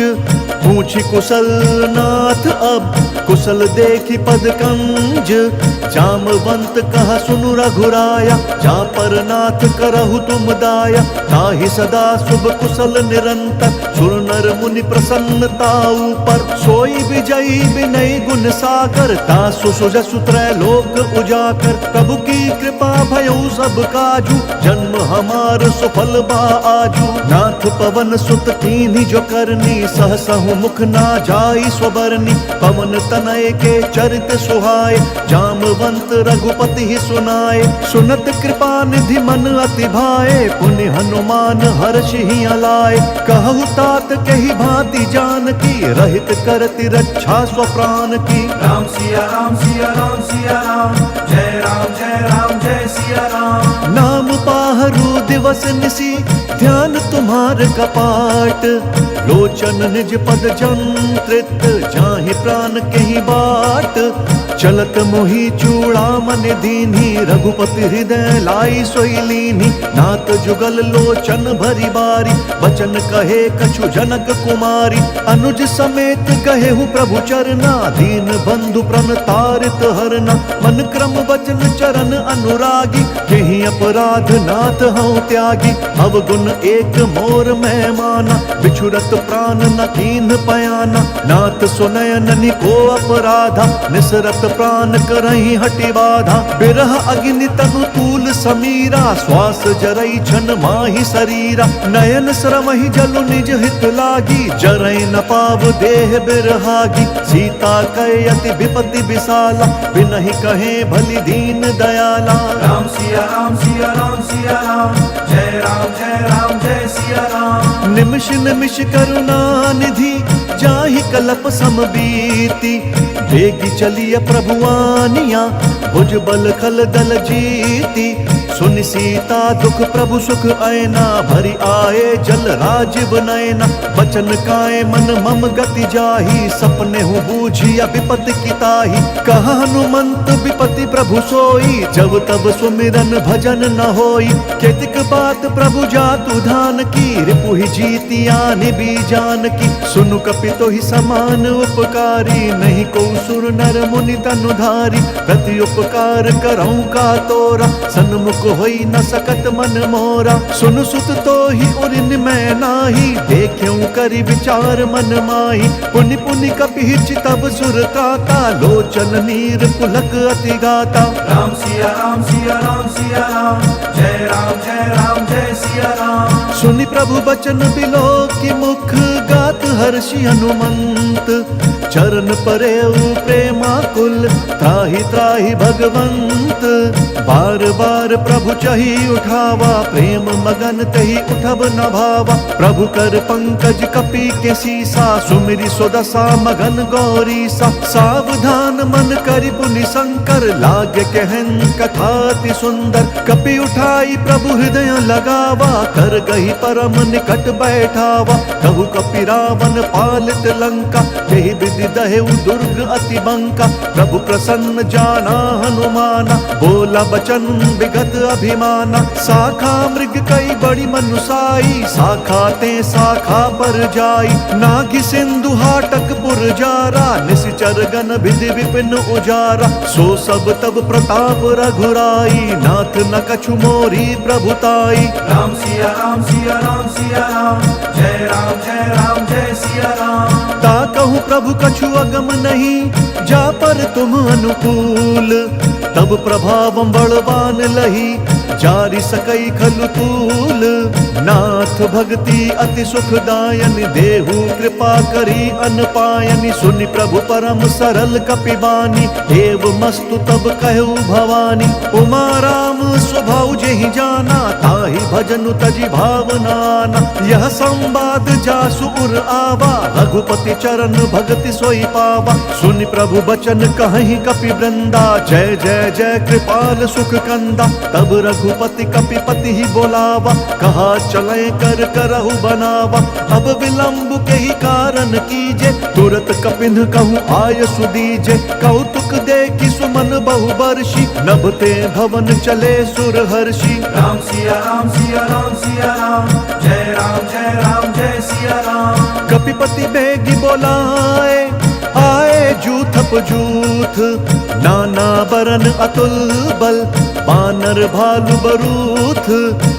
पूछी कुशल नाथ अब, कुशल देखी पद कंज। जामवंत कहा सुनु रघुराया, जा पर नाथ करहु तुम दाया। ताहि सदा शुभ कुशल निरंतर, सुर नर मुनि प्रसन्नता ऊपर। सोई विजयी विनय गुण सागर, तासु सुजसु त्रैलोक उजाकर। प्रभु की कृपा भयउ सब काजू, जन्म हमार सुफल बा आजू। नाथ पवन सुत कीन्ही जो करनी, सहसहु मुख ना जाई स्वबरनी। पवन तनय के चरित सुहाए, जामवंत रघुपति ही सुनाए। सुनत कृपा निधि मन अति भाए, पुनि हनुमान हर्ष ही अलाए। कहु तात कही भांति जानकी, रहित करति रक्षा स्वप्राण की। राम सिया राम सिया राम सिया राम, जय राम जय सिया राम। नाम पाहरु दिवस निसी, ध्यान तुम्हार कपाट। लोचन निज पद जंत्रित, जाहि प्राण कहीं बाट। चलत मोहि चूड़ामन दीन्ही, रघुपति हृदय लाई सोई लीन्ही। नाथ जुगल लोचन भरी बारी, बचन कहे कछु जनक कुमारी। अनुज समेत कहेहु प्रभु चरना, दीन बंधु प्रण तारित हरना। मन क्रम वचन चरण अनुरागी, यही अपराध नाथ हूँ त्यागी। अवगुण एक मोर मैं माना, बिछुरत प्राण न कीन पयाना। नाथ सुनयन को अपराधा, निसरत प्राण करहि हटि बाधा। बिरह अग्नि तनु तूल समीरा, श्वास जरई छन माहि शरीरा। नयन श्रमहि जलु निज हित लागी, जरई न पाव देह बिरहागी। सीता कहे अति विपति विशाला, बिनहि कहे भली दीन दयाला। राम सिया राम सिया राम सिया राम, जय राम जय सिया राम। निमिष निमिष करुणा निधि, जाहि कलप समबीति। बेगी चलिय प्रभुआनिया, भुज बल खल दल जीती। सुनि सीता दुख प्रभु सुख ऐना, भरी आए जल राजीव नयना। बचन काए मन मम गति जाही, सपने हूँ बूझिया विपति की ताही। कहा हनुमंत विपति प्रभु सोई, जब तब सुमिरन भजन न होई। केतिक बात प्रभु जातु धान की, रिपुहि जीतिया निबी जान की। सुनु कपितो ही समान उपकारी, नहीं को सुर नर मुनि तनुधारी। प्रति उपकार करऊं का तोरा, सन्मुख होई न सकत मन मोरा। सुन सुत तो ही उरिन मैं नाही, देख्यूं करि विचार मन माही। पुनि पुनि कपि तब सुर त्राता, लोचन नीर पुलक अति गाता। राम सिया राम सिया राम सिया राम, जय राम जय सिया राम। सुनि प्रभु बचन बिलो की मुख, गात हर्षि हनुमंत। चरण परेउ प्रेमाकुल, त्राहि त्राहि भगवंत। बार बार प्रभु चही उठावा, प्रेम मगन तही उठब न भावा। प्रभु कर पंकज कपि के सीसा, सुमिरि सुदशा मगन गौरीसा। सावधान मन करि पुनि शंकर, लाग कहन कथा अति सुंदर। कपि उठाई प्रभु हृदय लगावा, कर गही परम निकट बैठावा। कहु कपि रावण पालित लंका, यही विधि दहेउ दुर्ग अति बंका। प्रभु प्रसन्न जाना हनुमाना, बोला बचन विगत अभिमाना। शाखा मृग कई बड़ी मनुसाई, शाखा ते शाखा पर जाई। नागि सिंधु हाटक पुर जारा, निशिचर गण विधि विपिन उजारा। सो सब तब प्रताप रघुराई, नाथ न कछु मोरी प्रभुताई। राम सिया राम सिया राम सिया राम, जय राम जय सिया राम। ता कहूँ कहूँ प्रभु कछु अगम नहीं, जा पर तुम अनुकूल। तब प्रभावम बलवान लही, जारी सकई खलु तूल। नाथ भक्ति अति सुखदायन, देहु कृपा करी अनपायनि। सुनि प्रभु परम सरल कपिबानी, एव मस्तु तब कहु भवानी। उमा राम स्वभाव जेहि जाना, ताहि भजनु तजि भावनाना। यह संवाद जासु उर आवा, रघुपति चरण भगति सोई पावा। सुनि प्रभु बचन कहि कपि वृंदा, जय जय जय कृपाल सुख कंदा। तब रघुपति कपिपति ही बोलावा, कहा चले कर करहु बनावा। अब विलंब के ही कारण कीजे, तुरत कपिन कहूँ आय सुदीजे। कौतुक देखि सुमन बहु बर्षि, नभते भवन चले सुर हर्षि। राम सिया राम सिया राम सिया राम, जय राम जय राम जय सिया राम। कपिपति बेगी बोलाए, आए जूथप जूथ। नाना बरन अतुल बल, बानर भालु बरूथ।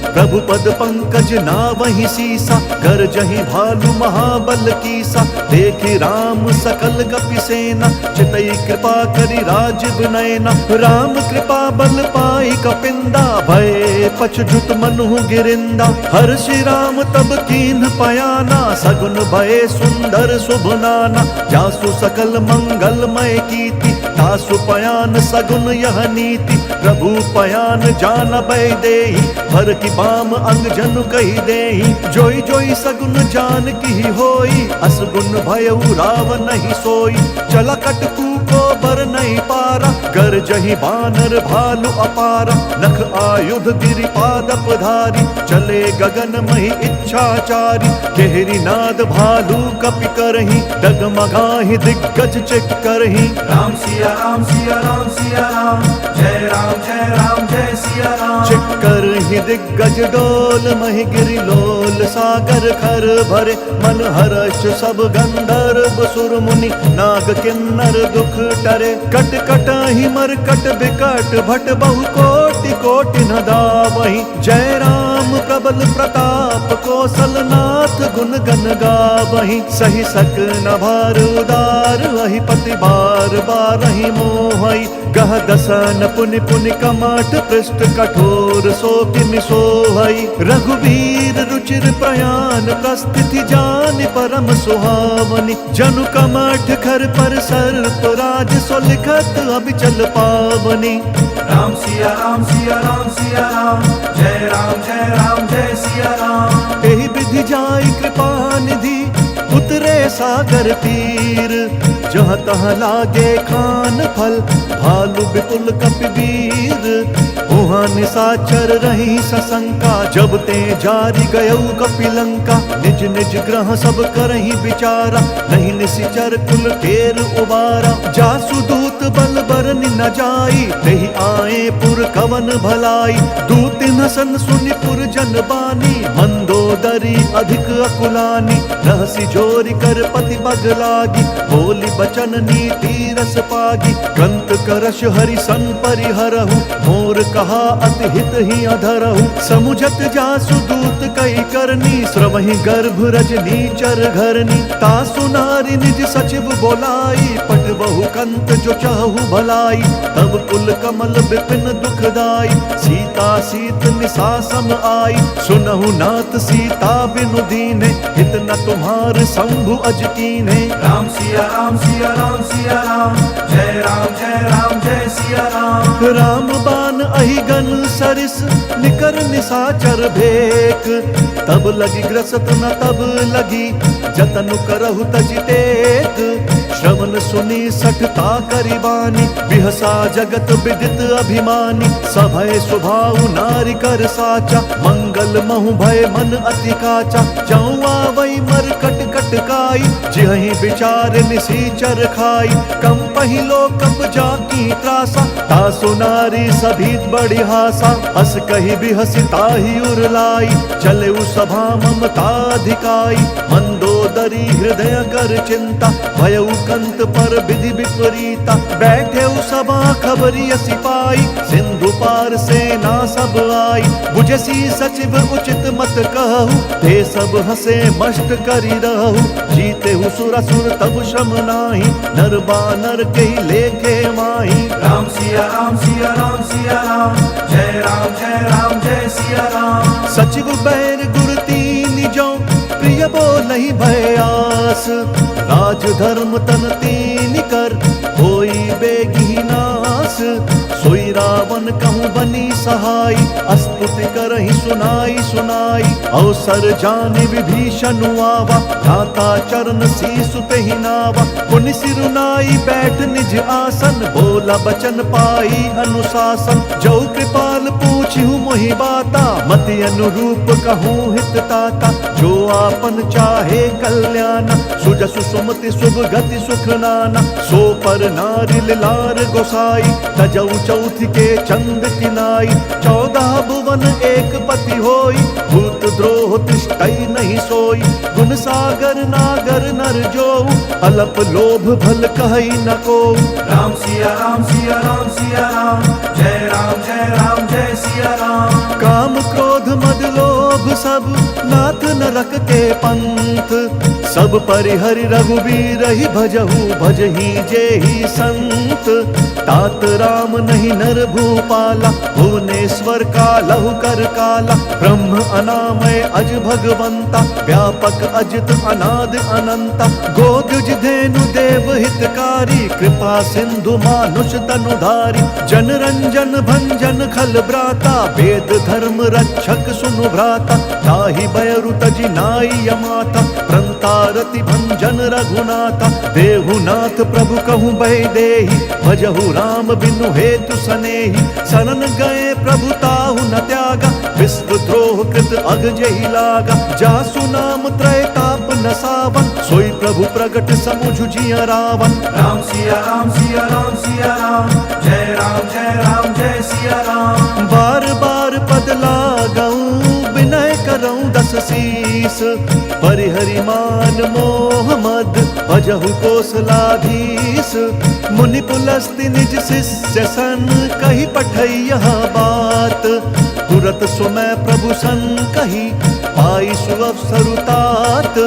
प्रभु पद पंकज नावहि सीसा, गरजहि भालु महाबल कीसा। देखि राम सकल कपि सेना, चितई कृपा करि राजीव नयना। राम कृपा बल पाई कपिंदा, भय पछजुत मनु गिरिंदा। हर्षि राम तब कीन्ह पयाना, सगुन भय सुंदर शुभ नाना। जासु सकल मंगलमय कीर्ति, तासु पयान सगुन यह नीति। प्रभु पयान जान बै देहि, भर की बाम अंग जनु कही देहि। जोई जोई सगुन जान की होई, असगुन भयउ राव नहीं सोई। चला कटकू को बर नहीं पारा, गर जही बानर भालु अपारा। नख आयुध गिरिपाद पधारी, चले गगन मही इच्छाचारी। केहरी नाद भालु कपि करही, डगमगाहि दिग्गज चिक करही। राम सिया राम सिया राम सिया राम, जय राम जय सिया राम। चिक्कर ही दिग्गज डोल, महि गिरि लोल सागर खर भरे। मन हर्ष सब गंधर्व सुर मुनि, नाग किन्नर दुख टरे। कट कट ही मरकट बिकट, भट बहु कोटि कोटि न दावहि। जय राम प्रबल प्रताप, कौशल नाथ गुण गन गावहि। सही सक न भार उदार, वही पति बार बारहि मोहई। गह दसन पुनि पुनि कमठ, पृष्ठ कठोर सो किमि सोहई। रघुवीर रुचिर प्रयाण, प्रस्थिति जान परम सुहावनी। जनु कमठ खर पर सर्प राज, सो लिखत अबिचल पावनी। राम सिया राम सिया राम सिया राम, जय राम जय सिया राम। एहि विधि जाई कृपा निधि, उतरे सागर तीर। जहाँ तहाँ लागे खान फल, भालु विपुल कपिवीर। उहाँ निशाचर रही सशंका, जब ते जारी गयऊ कपिलंका। निज निज ग्रह सब करही विचारा, नहीं निशिचर कुल केर उबारा। जासु दूत बल बरनि न जाई, तेहि आए पुर कवन भलाई। दूत नसन सुनि पुर जन बानी, मंदोदरी अधिक अकुलानी। रहसी जोरी कर पति बग लागी, बोली बचन नीति रस पागी। कंत करश हरि सन परिहरहु, मोर कहा अति हित ही अधरहु। समुझत जासु दूत कई करनी, श्रवहि गर्भ रजनी चर घरनी। तासु नारी निज सचिव बोलाई, पट बहु कंत जो चाहु भलाई। तब कुल कमल विपिन दुखदाई, सीता सीत निशा सम आई। सुनहु नाथ सीता बिनु दीने, हित न तुम्हार शंभु अज कीन्हे। राम सिया राम सिया राम सिया राम, जय राम जय सिया राम। राम बान अहिगन सरिस, निकर निशाचर भेक। तब लगी ग्रसत न तब लगी, जतनु करहु तजि टेक। श्रवण सुनी सठता करिबानी, बिहसा जगत विदित अभिमानी। सभय स्वभाव नारी कर साचा, मंगल महु भय मन अति काचा। जाऊँ आवई मर कट कट काई, जिहि विचार निशीचर खाई। कम पहिलो कप जाकी त्रासा, तासु नारी सभी बड़ी हासा, हस कही भी हसिता ही उरलाई, चले उ सभा ममताधिकाई, मंदोदरी हृदय कर चिंता, भयउ कंत पर विधि विपरीता, बैठे उ सभा खबरिय सिपाही, सिंधु पार सेना सब आई, बुझसी सचिव उचित मत कहु, ते सब हसे मष्ट करी रहु, जीते हु सुर असुर तब श्रम नाही, नर बानर के लेखे माही। राम सिया राम सिया राम सिया राम, जय राम जय राम जय सिया राम। सचिव बैर गुर तीन जो, प्रिय बोलहि भयास, राज धर्म तन तीन कर, होई बेगी नास, सोई रावण कहूँ बनी सहाय, अस्तुति करहि सुनाई सुनाई, अवसर जाने विभीषण आवा, धाता चरण सीसु तेहि नावा, पुनि सिरुनाई बैठ निज आसन, बोला बचन पाई अनुशासन, जो कृपाल पूछिहु मोहि बाता, मति अनुरूप कहूँ हित ताता, जो आपन चाहे कल्याण, सुजसु सुमति शुभ गति सुख नाना, सो पर नारी लार गोसाई, तजौ चौथ के चंद किनाई, 14 भुवन एक पति होई, भूत द्रोह तिष्ठई नहीं सोई, गुण सागर नागर नर जो, अलप लोभ भल कहई न को। राम सिया राम सिया राम सिया राम, जय राम जय सिया राम। काम क्रोध मद लोभ सब नाथ नरक के पंथ, सब परिहरि रघुबीर ही भजहु भजहि जेहि संत, तात राम नहीं नर भूपाला, भुवनेश्वर कालहु कर काला, ब्रह्म अनामय अज भगवंता, व्यापक अजित अनाद अनंता, गोदुज धेनु देव हितकारी, कृपा सिंधु मानुष तनुधारी, जन रंजन भंजन खल ब्राता, वेद धर्म रक्षक सुनु भ्राता, ताहि बयरु तजि नाई यमाता, प्रंतारति भंजन रघुनाथा, देहुनाथ प्रभु कहूँ बहि देहि, भजहु राम बिनु हेतु सनेहि, शरण गए प्रभु ताहु न त्यागा, विश्व द्रोह कृत अग जहि लागा, जासु नाम त्रय ताप न सावन, सोई प्रभु प्रगट समुझ जिय रावण। राम सिया राम सिया राम सिया राम, जय राम जय सिया राम। बार बार पद लागऊं विनय करऊं दस शीस, परिहरि मान मोह मद भजहु कोसलाधीश, मुनि पुलस्ति निज शिष्य सन, कही पठई यह बात, तुरत सुमय प्रभु सन कही, पाई सुअवसरु तात,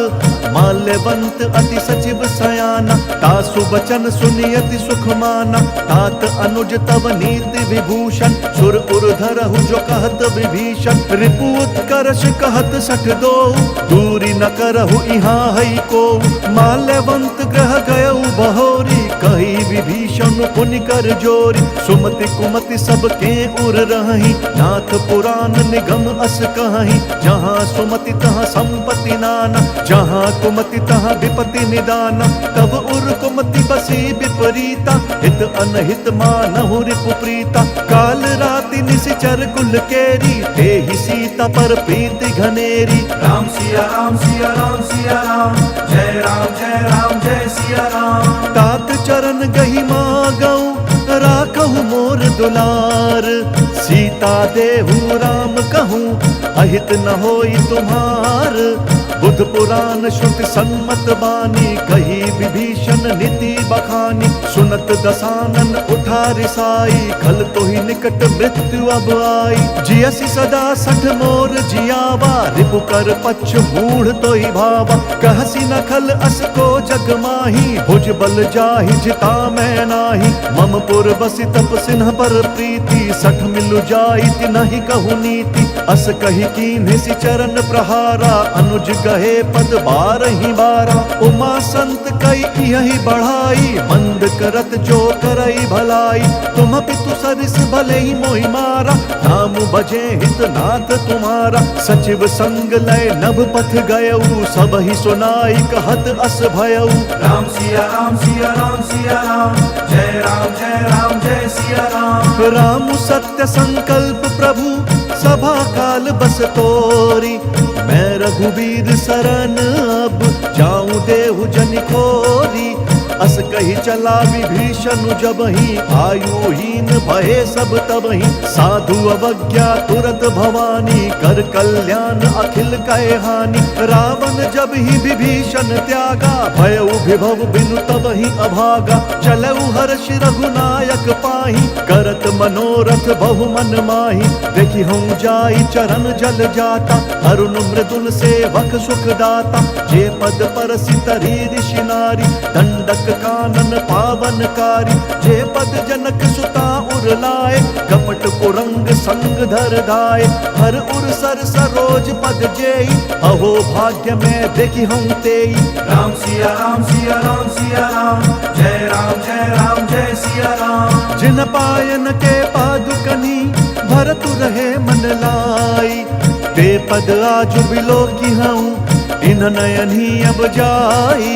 माल्यवंत अति सचिव सयाना, तासु बचन सुनि अति सुख माना, तात अनुज तव नीति विभूषण, सुर उर धरहु जो कहत विभीषण, रिपु उत्कर्ष कहत सठ दो, दूरी न करहु इहाँ हई को, माल्यवंत ग्रह गयउ बहोरी, कही विभीषण पुनि कर जोरी, सुमति कुमति सब के उर रही, नाथ पुराण निगम अस कहीं, जहाँ सुमति तहाँ संपत्ति नाना, जहाँ कुमति तहाँ विपति निदाना, तब उर कुमति बसी विपरीता, हित अनहित मानहु रिपु प्रीता, काल राति निशिचर कुल केरी, तेहि सीता पर प्रीति घनेरी। राम सिया राम सिया राम सिया राम, जय राम जय सिया राम। तात चरण गहि मागऊं राखहु मोर दुलार, सीता देहु राम कहूँ अहित न होई तुम्हार, बुध पुराण श्रुति सन्मत बानी, कही विभीषण नीति बखानी, सुनत दसानन उठा रिसाई, खल तो ही निकट मृत्यु अब आई, जियसि सदा सठ मोर जियावा, रिपु कर पक्ष मूढ़ तो ही भावा, कहसी न खल अस को जग माही, भुज बल जाहि जिता मैं नाही, मम पुर बसि तप सिन्ह पर प्रीति, सठ मिलु जाई तिनहि कहु नीति, अस कही कीन्हि सि चरण प्रहारा, अनुज गहे पद बारहि बारा, उमा संत कई यही बढ़ाई, मंद करत जो करई भलाई, तुम पितु सरिस भले ही मोहि मारा, नाम बजे हित नाथ तुम्हारा, सचिव संग लय नभ पथ गयऊ, सब ही सुनाई कहत अस भयऊ। राम सिया राम सिया राम सिया राम, जय राम जय सिया राम। राम सत्य संकल्प प्रभु सभा काल बस तोरी, मैं रघुबीर शरण अब जाऊं देहु जन खोरी, अस कही चला विभीषण जबहि आयुहीन भये सब तबहि साधु अवज्ञा तुरत भवानी कर कल्याण अखिल कहे हानि रावण जब ही विभीषण त्यागा भयउ विभव बिनु तबहि अभागा चलऊ हर्ष रघुनायक पाहि करत मनोरथ बहु मन माहि देखि हम जाई चरण जल जाता अरुण मृदुल सेवक सुख दाता जे पद परसि तरी ऋषि नारी दंडक कानन पावनकारी जे पद जनक सुता उर लाए कपट कुरंग संग धर धाय हर उर सर सरोज पद जेई अहो भाग्य में देखि हम तेई राम सिया राम सिया राम सिया राम जय राम जय राम जय सिया राम जिन पायन के पादुकनी भरतु रहे मन लाई ते पद आज बिलो की हूँ इन नयन ही अब जाई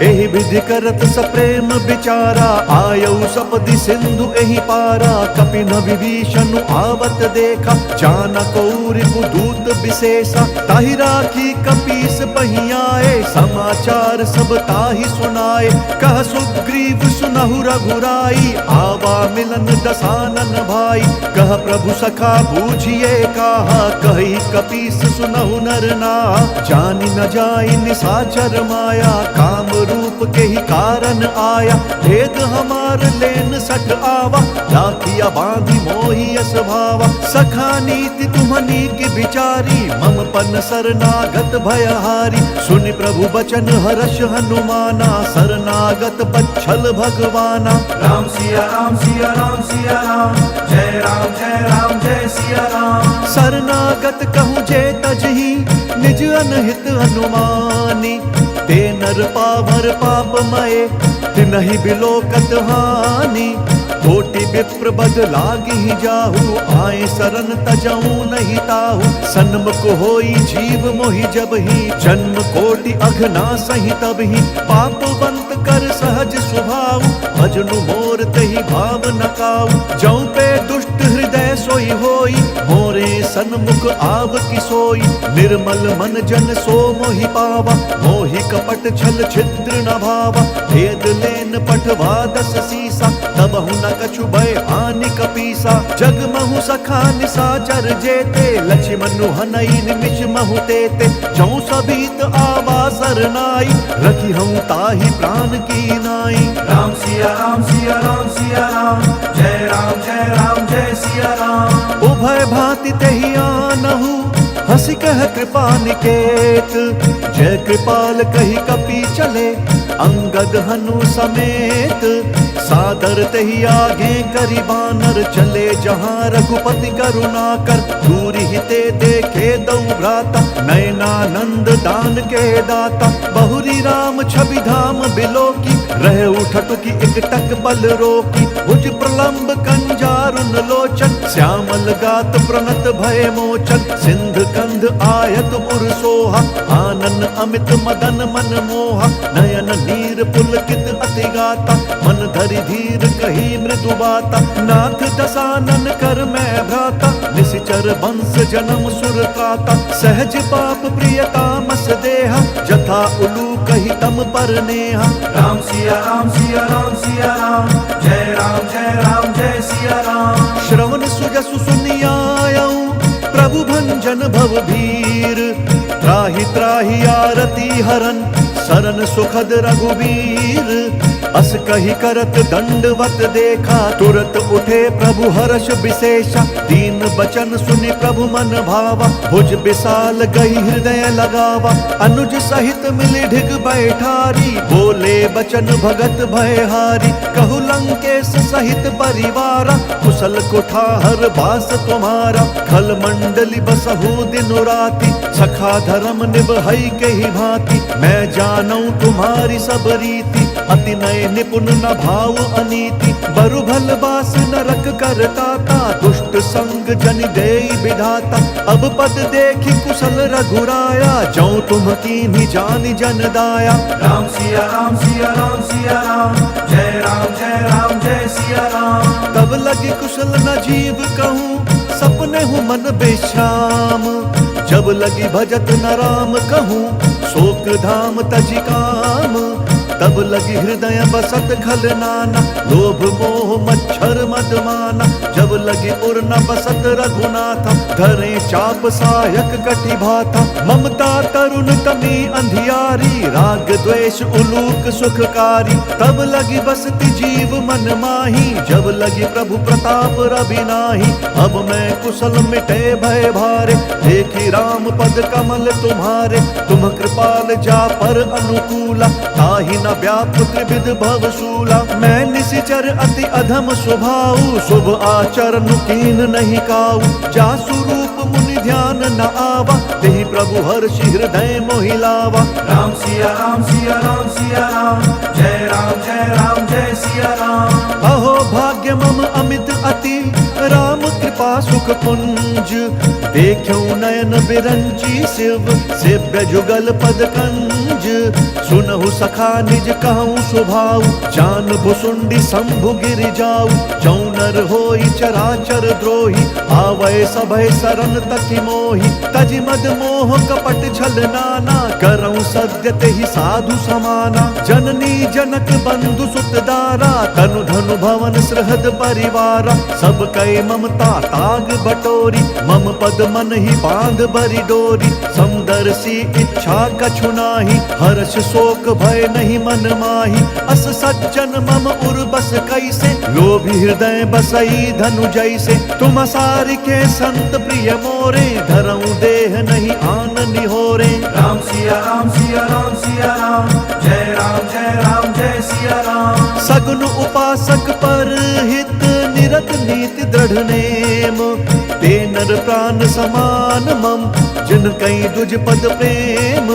एहि विधि करत सप्रेम विचारा आयऊ सपदि सिंधु एहि पारा कपिन विभीषण आवत देखा जाना कौरि दूत विशेषा ताहि राखी कपीस पहियाए समाचार सब ताहि सुनाए कह सुग्रीव सुनहु रघुराई आवा मिलन दसानन भाई कह प्रभु सखा बूझिए कहा कही कपीस सुनहु नर ना जानि न जाई निसाचर माया काम रूप के ही कारण आया भेद हमार लेन सठ आवा राखिया बांधी मोही स्वभावा सखा नीति तुम्हनी की बिचारी मम पन शरणागत भयहारी सुनि प्रभु बचन हर्ष हनुमाना शरणागत बच्छल भगवाना राम सिया राम सिया राम सिया राम जय राम जय राम जय सिया राम शरणागत कहूँ जे तजही निज अनहित हनुमानी ते नर पावर पापमय तिनहि बिलोकत हानि कोटि विप्र बद लागी जाहु आए शरण तजहु नहीं ताहु सन्मुख होई जीव मोहि जब ही जन्म कोटि अघना सही तब ही पापवंत कर सहज स्वभाव भजनु मोर तहि भाव नकाऊ जौ पे दुष्ट हृदय सोई होई मोरे सन्मुख आव की सोई निर्मल मन जन सो मोहि पावा मोहि कपट छल छिद्र न भावा भेद लेन पठवा दस सीसा तबहु न कछु भय हानि कपीसा जग महु सखा निसाचर जेते लक्ष्मण हनई निमिष महु तेते जौ सभीत आवा सरनाई रखी हम ताहि प्राण की नाई राम सिया राम सिया राम सिया राम जय राम जय सिया राम उभय भांति तेहि आनहु हंसी कह कृपा निकेत जय कृपाल कही कपी चले अंगद हनु समेत सादर तही आगे करी बानर चले जहाँ रघुपति करुणा कर दूरी हिते देखे दौ भ्राता नयनानंद दान के दाता बहुरी राम छवि धाम बिलो की रह उठट की एक टक बल रोकी भुज प्रलंब कंजारुन लोचन श्यामल गात प्रणत भय मोचन सिंध कंध आयत उर सोहा आनन अमित मदन मन मोहा नयन नीर पुलकित अति गाता मन धरि धीर कही मृदु बाता नाथ दसानन कर मैं भ्राता निशिचर वंश जन्म सुर त्राता सहज पाप प्रियतामस देहा जथा उलू कही तम पर नेहा राम सिया राम सिया राम सिया राम जय सिया राम श्रवण सुजसु सुनियायऊ प्रभु भंजन भव भीर त्राहि त्राहि आरती हरन शरण सुखद रघुवीर अस कही करत दंडवत देखा तुरत उठे प्रभु हर्ष विशेषा दीन बचन सुनि प्रभु मन भावा भुज विशाल गई हृदय लगावा अनुज सहित मिली ढिग बैठारी बोले बचन भगत भयहारी कहु लंकेश सहित परिवारा कुशल कुठार बास तुम्हारा खल मंडली बसहु दिन राति सखा धर्म निभई के ही भांति मैं जानू तुम्हारी सब रीति अति नय निपुण न भाव अनीति बरु भल बास नरक करताता दुष्ट संग जन देई विधाता अब पद देखी कुशल रघुराया जौ तुम कीन्ही जानि जन दाया राम सिया राम सिया राम सिया राम जय सिया राम तब लगी कुशल न जीव कहूँ सपने हूँ मन बेश्राम जब लगी भजत न राम कहूँ शोक धाम तजि काम तब लगी हृदय बसत खल नाना, लोभ मोह मच्छर मद माना। जब लगी उर न बसत रघुनाथा, धरे चाप सायक कटि भाथा। ममता तरुण तमी अंधियारी, राग द्वेष उलूक सुखकारी। तब लगी बसती जीव मन माही, जब लगी प्रभु प्रताप रवि नाही। अब मैं कुशल मिटे भय भारे, देखी राम पद कमल तुम्हारे। तुम कृपाल जा पर अनुकूला, ताहि न व्याप त्रिविध भवशूला। मैं निशिचर अति अधम स्वभाव, शुभ आचरण कीन नहीं काऊ। जासु रूप मुनि ध्यान न आवा, तेहि प्रभु हर्षि हृदय मोहि लावा। राम सिया राम सिया राम सिया राम, जय राम जय सिया राम। अहो भाग्य मम अमित अति, राम कृपा सुख पुंज। देखूं नयन बिरंची शिव, सेव्य जुगल पद कंज। सुनहु सखा निज कहूँ स्वभाव, जान भुसुंडी शंभु गिर जाऊ। जौनर होई चराचर द्रोही, आवै सभय सरन तकि मोहि। तजि मद मोह कपट छल नाना, करऊं सद्य तेहि साधु समाना। जननी जनक बंधु सुत दारा, तनु धनु भवन सृहद परिवारा। सब कै ममता ताग बटोरी, मम पद मन ही बांध बरी डोरी। समदर्शी इच्छा कछु नाही, हर्ष शोक भय नहीं मन माही। अस सज्जन मम उर बस कैसे, लोभी हृदय बसई धनु जैसे। तुम सारि के संत प्रिय मोरे, धरऊं देह नहीं आन निहोरे। राम सिया राम सिया राम सिया राम, जय राम जय सिया राम। सगुन उपासक पर हित, निरत नीति दृढ़ नेम। ते नर प्राण समान मम, जिन कई दुज पद प्रेम।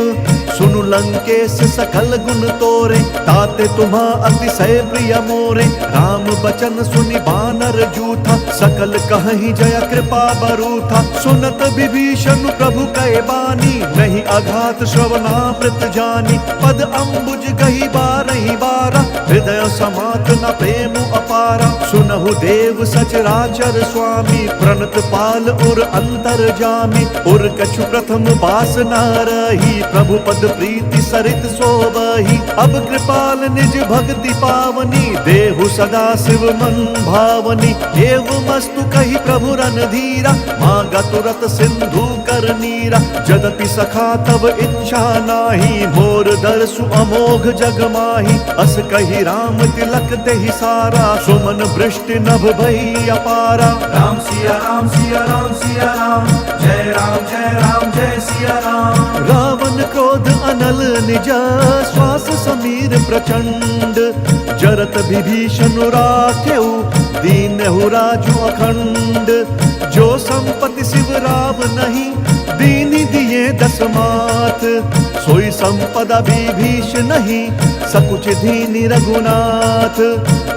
सुनु लंकेश सकल गुण तोरे, ताते तुम्हा अतिशय प्रिय मोरे। राम बचन सुनि बानर जूथा, सकल कहीं जय कृपा बरूथा। सुनत विभीषण प्रभु कै बानी, नहीं अघात श्रवणामृत जानी। पद अम्बुज गही बारही बारा, हृदय समात न प्रेम अपारा। सुनहु देव सचराचर स्वामी, प्रणत पाल उर अंतर जामी। उर कछु प्रथम बास न रही, प्रभु पद प्रीति सरित सोबही। अब कृपाल निज भक्ति पावनी, देहु सदा शिव मन भावनी। एवमस्तु कही प्रभु रणधीरा, मांगा तुरत सिंधु कर नीरा। जदपि सखा तब इच्छा नाही, मोर दर्शु अमोघ जग माही। अस कही राम तिलक तेहि सारा, सुमन वृष्टि नभ भई अपारा। राम सिया राम सिया राम सिया राम, जय राम जय सिया राम। रावण क्रोध अनल निज, श्वास समीर प्रचंड। जरत विभीषण राखेउ, दीनहु राजु अखंड। जो संपत्ति शिव राव नहीं, दीनी दिए दस मात। सोई संपदा विभीष नहीं, सकुच दीनी रघुनाथ।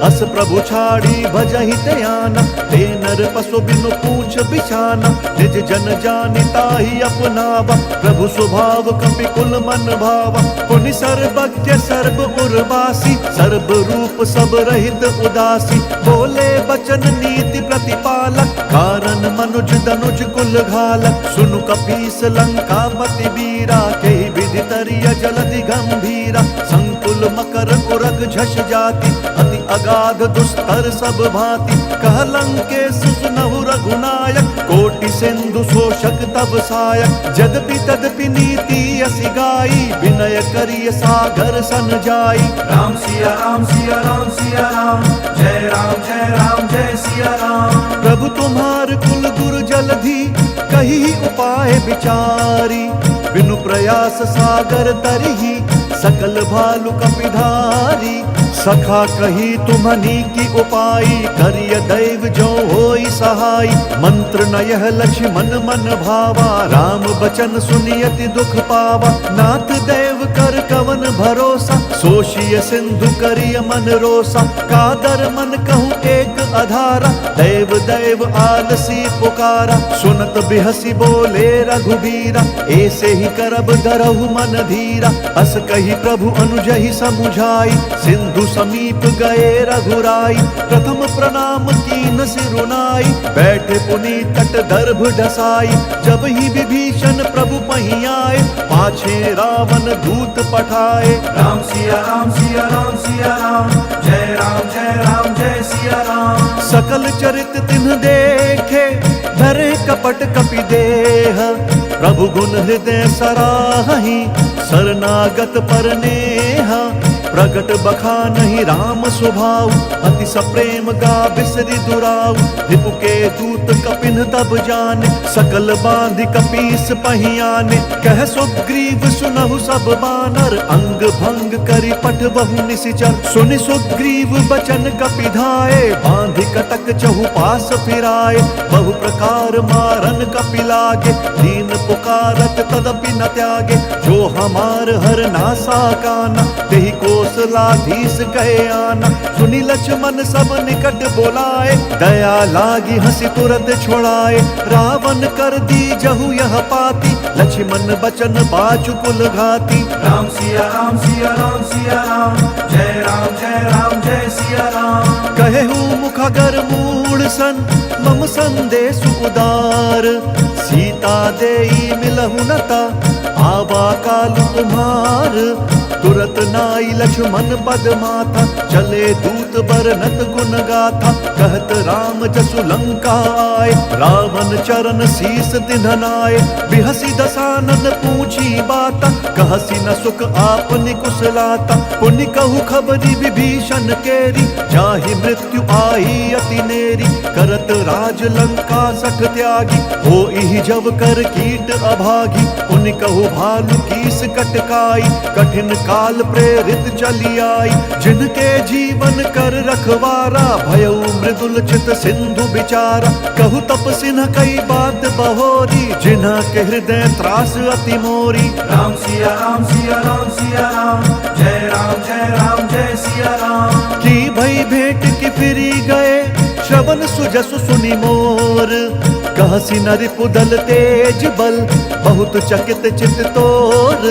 अस प्रभु छाड़ी भजहि त्याना, ते नर पशु बिनु पूछ बिछाना। निज जन जानि ताहि अपनावा, प्रभु स्वभाव कपि कुल मन भावा। पुनि सर्वज्ञ सर्व उर्वासी, सर्व रूप सब रहित उदासी। बोले बचन नीति प्रतिपालक, कारण मनुज दनुज कुल घालक। सुनु कपीस लंकापति वीरा, केहि विधि तरिय जलधि गंभीरा। संकुल मकर उरग झष जाति, अति अगाध दुस्तर सब भांति। कह लंकेश सुनहु रघुनायक, कोटि सिंधु शोषक तब सायक। जदपि तदपि नीति असि गाई, विनय करिय सागर सन जाई। राम सिया राम सिया राम सिया राम, जय राम जय सिया राम। प्रभु तुम्हार कुल गुरु जलधि, कही उपाय विचारी। बिनु प्रयास सागर तरही, सकल भालु कपिधारी। सखा कही तुम्हनी की उपाई, करिय दैव जो होई सहाय। मंत्र न यह लक्ष्मण मन भावा, राम बचन सुनियति दुख पावा। नाथ देव कर कवन भरोसा, सोशिय सिंधु करिय मन रोसा। कादर मन कहूँ एक अधारा, देव देव आलसी पुकारा। सुनत बिहसी बोले रघुबीरा, ऐसे ही करब धरहु मन धीरा। अस कही कही प्रभु अनुजहि समुझाई, सिंधु समीप गए रघुराई। प्रथम प्रणाम कीन सिरुनाई, बैठे पुनि तट दर्भ ढसाई। जब ही विभीषण प्रभु पहीं आए, पाछे रावण दूत पठाए। राम सिया राम सिया राम सिया राम, जय राम जय सिया राम। सकल चरित तिन्ह देखे, धरे कपट कपि देह। प्रभु गुण हृदय सराहि, शरणागत पर नेहा। प्रगट बखानहि राम स्वभाव, अति सप्रेम गा बिसरि दुराऊ। रिपु के दूत कपिन तब जाने, सकल बांधि कपीस पहीं आने। कह सुग्रीव सुनहु सब बानर, अंग भंग करि पठबहु निशिचर। सुनि सुग्रीव बचन कपि धाये, बांधि कटक चहुपास फिराए। बहु प्रकार मारन कपि लागे, दीन पुकारत तदपि न त्यागे। जो हमार हर नासा काना, तेहि कौशलाधीश कहे आना। सुनि लक्ष्मण सब निकट बोलाए, दया लागी हंसी तुरत छोड़ाए। रावण कर दी जहु यह पाती, लक्ष्मण बचन बाचु कुल घाती। राम सिया राम सिया राम सिया राम, जय राम जय सिया राम। कहेहु मुखगर मूढ़ सन, मम संदेश उदार। सीता देई मिलहु नता, आवा काल तुम्हार। तुरत नाई लक्ष्मण पद माथा, चले दूत बरनत गुण गाथा। कहत राम जसु लंका आए, रावण चरण शीस तिन्हनाए। बिहसी दसानन पूछी बाता, कहसी न सुख आपनि कुशलाता। पुनि कहु खबरी विभीषण केरी, जाहि मृत्यु आई अति नेरी। करत राज लंका सठ त्यागी, होई जब कर कीट अभागी। पुनि कहु भालु कीस कटकाई, कठिन काल प्रेरित चली आई। जिनके जीवन कर रखवारा, भयउ मृदुल चित सिंधु बिचारा। कहु तपसिन कई बात बहोरी, जिन्हा के हृदय त्रास अति मोरी। राम सिया राम सिया राम सिया राम, जय राम जय सिया राम। की भई भेंट की फिरी गए, श्रवण सुजसु सुनि मोर। कहसी नरि पुदल तेज बल, बहुत चकित चित तोर।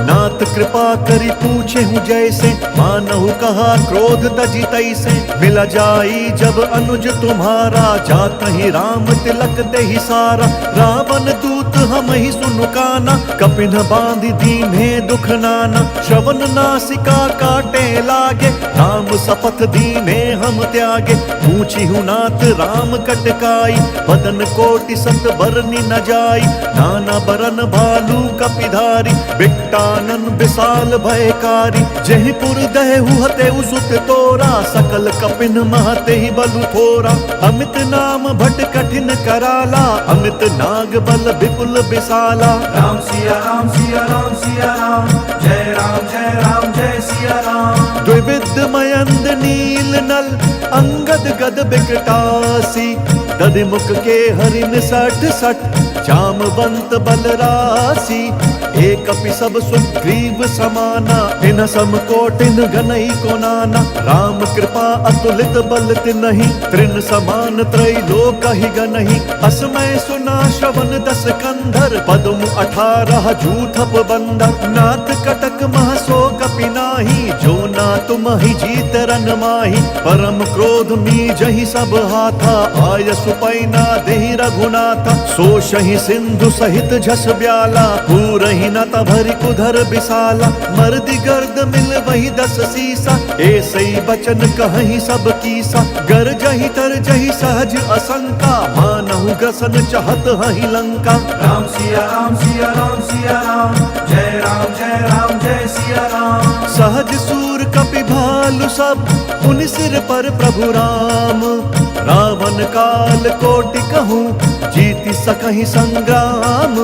नाथ कृपा करि पूछे हूँ जैसे, मानहु कहा क्रोध तजी तैसे। मिला जाई जब अनुज तुम्हारा, जात ही राम तिलक देहि सारा। रावण दूत हम ही सुनु काना, कपिन बांधि दीन्हे दुख नाना। श्रवण नासिका काटे लागे, राम शपथ दीन्हे हम त्यागे। पूछी हूँ नाथ राम कटकाई, बदन कोटि सत बरनि न जाई। नाना बरन भालू कपिधारी, बिकटानन विशाल भयकारी। जहि पुर दहु हतेउ सुत तोरा, सकल कपिन महते ही बलु थोरा। अमित नाम भट कठिन कराला, अमित नाग बल विपुल विशाला। राम सिया राम सिया राम सिया राम, जय राम जय सिया राम। द्विविध मयंद नील नल, अंगद गद बिकटासी। दधिमुख के हरिन सठ सठ, जामवंत बलरासी। एक अपि सब सुग्रीव समाना, इन सम कोटिन गनई को नाना। राम कृपा अतुलित बल तिनहि, त्रिन समान त्रैलोक ही गनहि। असमय सुना श्रवण दस कंधर, पद्म 18 जूथप बंदर। नाथ कटक मह सो कपि नाही, जो ना तुम ही जीत रन माही। परम क्रोध मी जहि सब हाथा, आय सुपैना देहि रघुनाथा। सोषहि सिंधु सहित झस ब्याला, पूरहि न तभरि कुधर विशाला। मर्दि गर्द मिल वही 10 सीसा, ऐसई बचन कहहि सब कीसा। गरजहि तरजहि सहज असंका, मानहु ग्रसन चहत हहि लंका। राम सिया राम सिया राम सिया राम, जय राम जय सिया राम। सहज सूर कपि भालु सब, उन सिर पर प्रभु राम। रावण काल कोटि कहूँ, जीति सकहि संग्राम।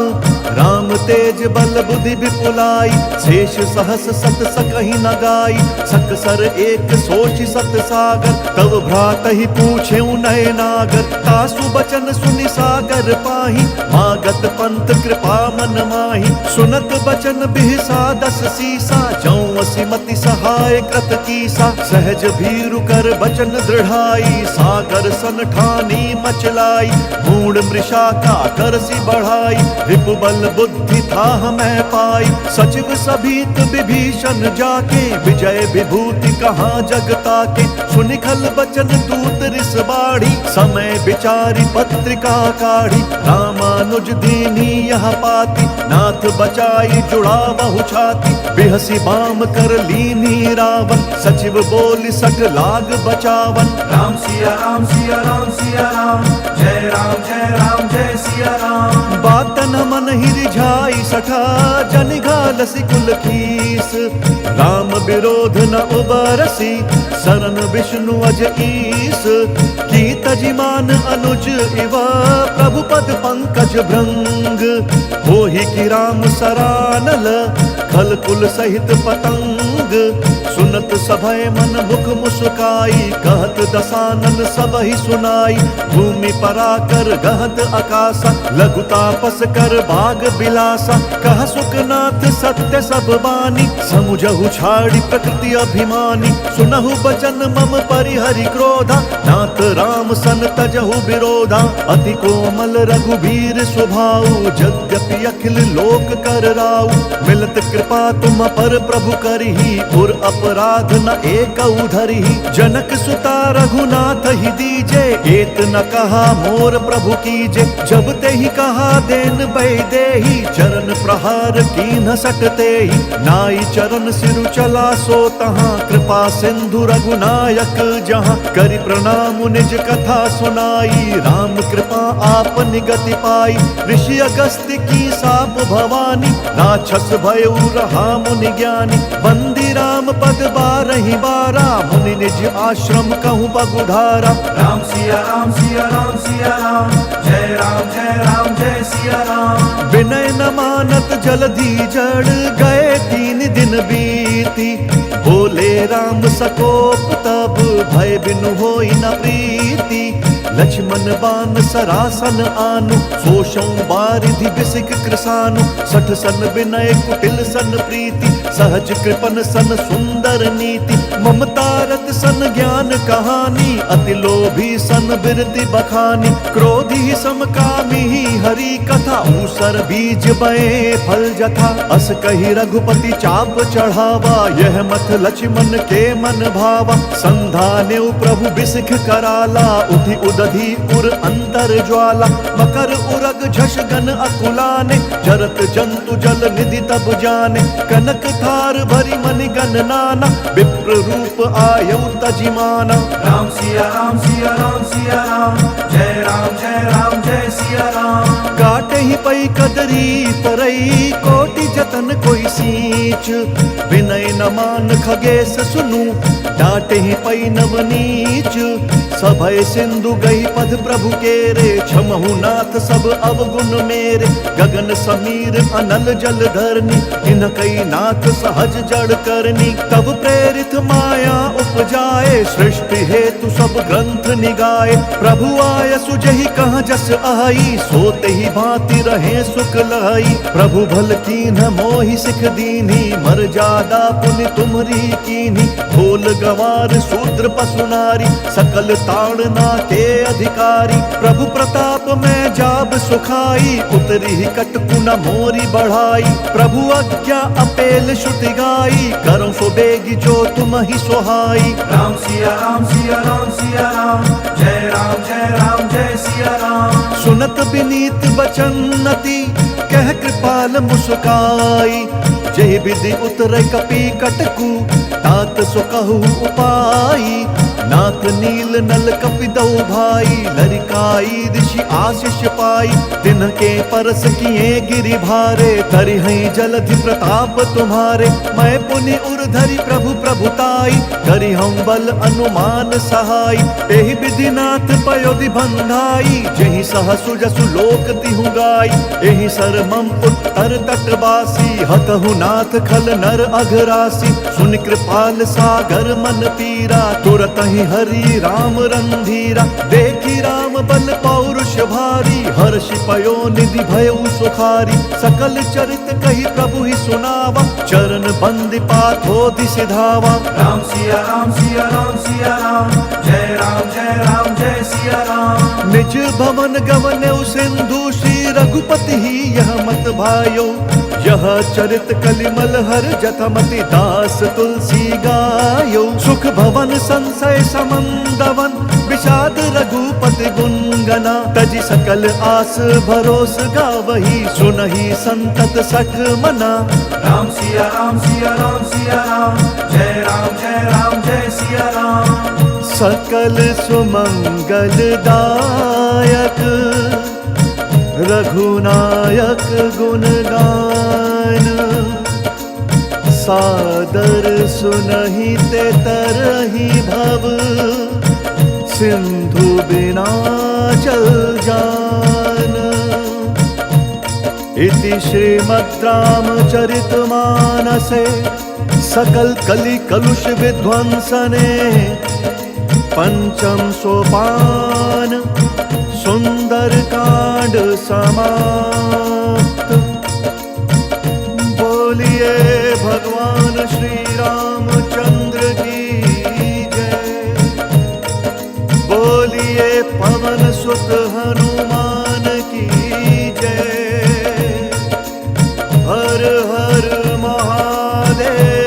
राम तेज बल बुद्धि विपुलाई, शेष सहस सत सकहि न गाई। सकसर एक सोच सत सागर, तब भ्रातहि पूछे नय नागर। तासु बचन सुनि सागर पाही, मागत पंथ कृपा मन माही। सुनत बचन बिहसा 10 सीसा, जौं सिमति सहाय कृत कीसा। सहज भीरु कर बचन दृढ़ाई, सागर सन ठानी मचलाई। मूढ़ मृषा का करसी बढ़ाई, रिपु बल बुद्धि बुद्धि था हमें पाई। सचिव सभीत विभीषण जाके विजय विभूति कहाँ जगता के। सुनिखल बचन दूत रिस बाढ़ी समय विचारी पत्रिका काढ़ी। रामानुज दीनी यह पाती नाथ बचाई जुड़ा बहु छाती। बिहसी बाम कर लीनी रावण सचिव बोली सठ लाग बचावन। राम सिया राम सिया राम सिया राम जय राम जय राम जय सिया राम। बात न मन ही रिझाई सठा जन घालसी कुल खीस। राम विरोध न उबरसी शरण विष्णु अज ईस। की तजिमान अनुज इव प्रभु पद पंकज भृंग। होहि की राम सरानल खल कुल सहित पतंग। सुनत सभय मन मुख मुस्काई कहत दसानन सब ही सुनाई। भूमि पराकर गहत आकाशा लघु तापस कर बाग बिलासा। कह सुखनाथ सत्य सब बानी समुझहु छाड़ी प्रकृति अभिमानी। सुनहु बचन मम परिहरि क्रोधा नाथ राम सन तजहु विरोधा। अति कोमल रघुबीर स्वभाव यद्यपि अखिल लोक कर राउ। मिलत कृपा तुम पर प्रभु करही और अपराध न एक धरही। जनक सुता रघुनाथ ही दीजे एत न कहा मोर प्रभु कीजे। जब ते ही कहा देन बैदेही चरण प्रहार कीन्ह सकते ही। नाई चरण सिरु चला सो तहाँ कृपा सिंधु रघुनायक जहाँ। करि प्रणाम निज कथा सुनाई राम कृपा आप निगति पाई। ऋषि अगस्त्य की साप भवानी राक्षस भयउ रहा मुनि ज्ञानी। बंदी राम पद बारहि बारा मुनि निज आश्रम कहूँ बगुधारा। राम सिया राम सिया राम सिया राम जय राम जय सिया राम। विनय न मानत जलधि जड़ गए 3 दिन बीती। बोले राम सकोप तब भय बिनु होई न प्रीति। लक्ष्मण बान सरासन आनु सोषौ बारिधि बिसिक कृसानु। 60 सन विनय कुटिल सन प्रीति सहज कृपन सन सुंदर नीति। ममता रत सन ज्ञान कहानी अति लोभी सन बिरति बखानी। क्रोधी समकामी हरि कथा ऊसर बीज बए फल जथा। अस कही रघुपति चाप चढ़ावा यह मत लक्ष्मण के मन भावा। संधाने प्रभु बिसिख कराला उधि उदधि उर अंतर ज्वाला। मकर उरग झष गन अकुलाने जरत जंतु जल निधि तब जाने। कनक थार भरी मनि गन नाना विप्र रूप आयु तजिमाना। राम सिया राम सिया राम सिया राम जय राम जय सिया राम। काटे ही पई कदरी तरई कोटि जतन कोई सींच। विनय न मान खगेश सुनु डांटे ही पई नवनीच। सभय सिंधु गई पद प्रभु केरे क्षमहु नाथ सब अवगुण मेरे। गगन समीर अनल जल धरनी इन कई नाथ सहज जड़ करनी। तब प्रेरित माया उपजाए सृष्टि हेतु सब ग्रंथ निगाए। प्रभु आय सुजहि कहाँ जस आई सोते ही भांति रहे सुख लाई। प्रभु भल कीन्ह मोहि सिख दीन्ही मर्यादा पुनि तुम्हरी कीन्ही। ढोल गवार शूद्र पशु नारी सकल ताड़ना के अधिकारी। प्रभु प्रताप में जाब सुखाई उतरी ही कटकु न मोरी बढ़ाई। प्रभु आज्ञा अपेल श्रुति गाई करो सो बेगी जो तुम ही सुहाई। राम सिया राम सिया राम सिया राम जय राम जय सिया राम। सुनत विनीत बचनति कह कृपाल मुस्काई। जय विधि उतरे कपि कटकु तात सो कहु उपाई। नाथ नील नल कपिदौ भाई लरिकाई ऋषि आशीष पाई। तिनके परस किए गिरि भारे धरि हैं जलधि प्रताप तुम्हारे। मैं पुनि उर धरि प्रभु प्रभुताई करि हम बल अनुमान सहाय। एहि विधि नाथ पयोधि बंधाई जहि सहसु जसु लोक तिहु गाई। एहि सर मम उत्तर तटवासी हतहु नाथ खल नर अघरासी। सुन कृपाल सागर मन पीरा तुरत कहीं हरि राम रंधीरा, देखी राम बल पौरुष भारी, हर्षि पयो निधि भयउ सुखारी, सकल चरित कही प्रभु ही सुनावा, चरण बंदि पाथो सिधावा। राम सिया राम सिया राम सिया राम, जय राम जय राम जय सिया राम। निज भवन गवन्यौ सिंधु, श्री रघुपति ही यह मत भायो, यह चरित कलिमल हर जथमति, दास तुलसी गायो। सुख भवन संशय समंदवन, विषाद रघुपति गुणगना, तजि सकल आस भरोस गावही, सुनहि संतत सठ मना। राम सिया राम सिया राम सिया राम, जय राम जय सिया राम। सकल सुमंगल दायक, रघुनायक गुण गान, सादर सुनहि ते तरहि भव, सिंधु बिना चल जान। इति श्रीमद् रामचरितमानसे सकल कलि कलुष विध्वंसने, पंचम सोपान सुंदर कांड समाप्त। बोलिए भगवान श्री रामचंद्र की जय, बोलिए पवन सुत हनुमान की जय। हर हर महादेव।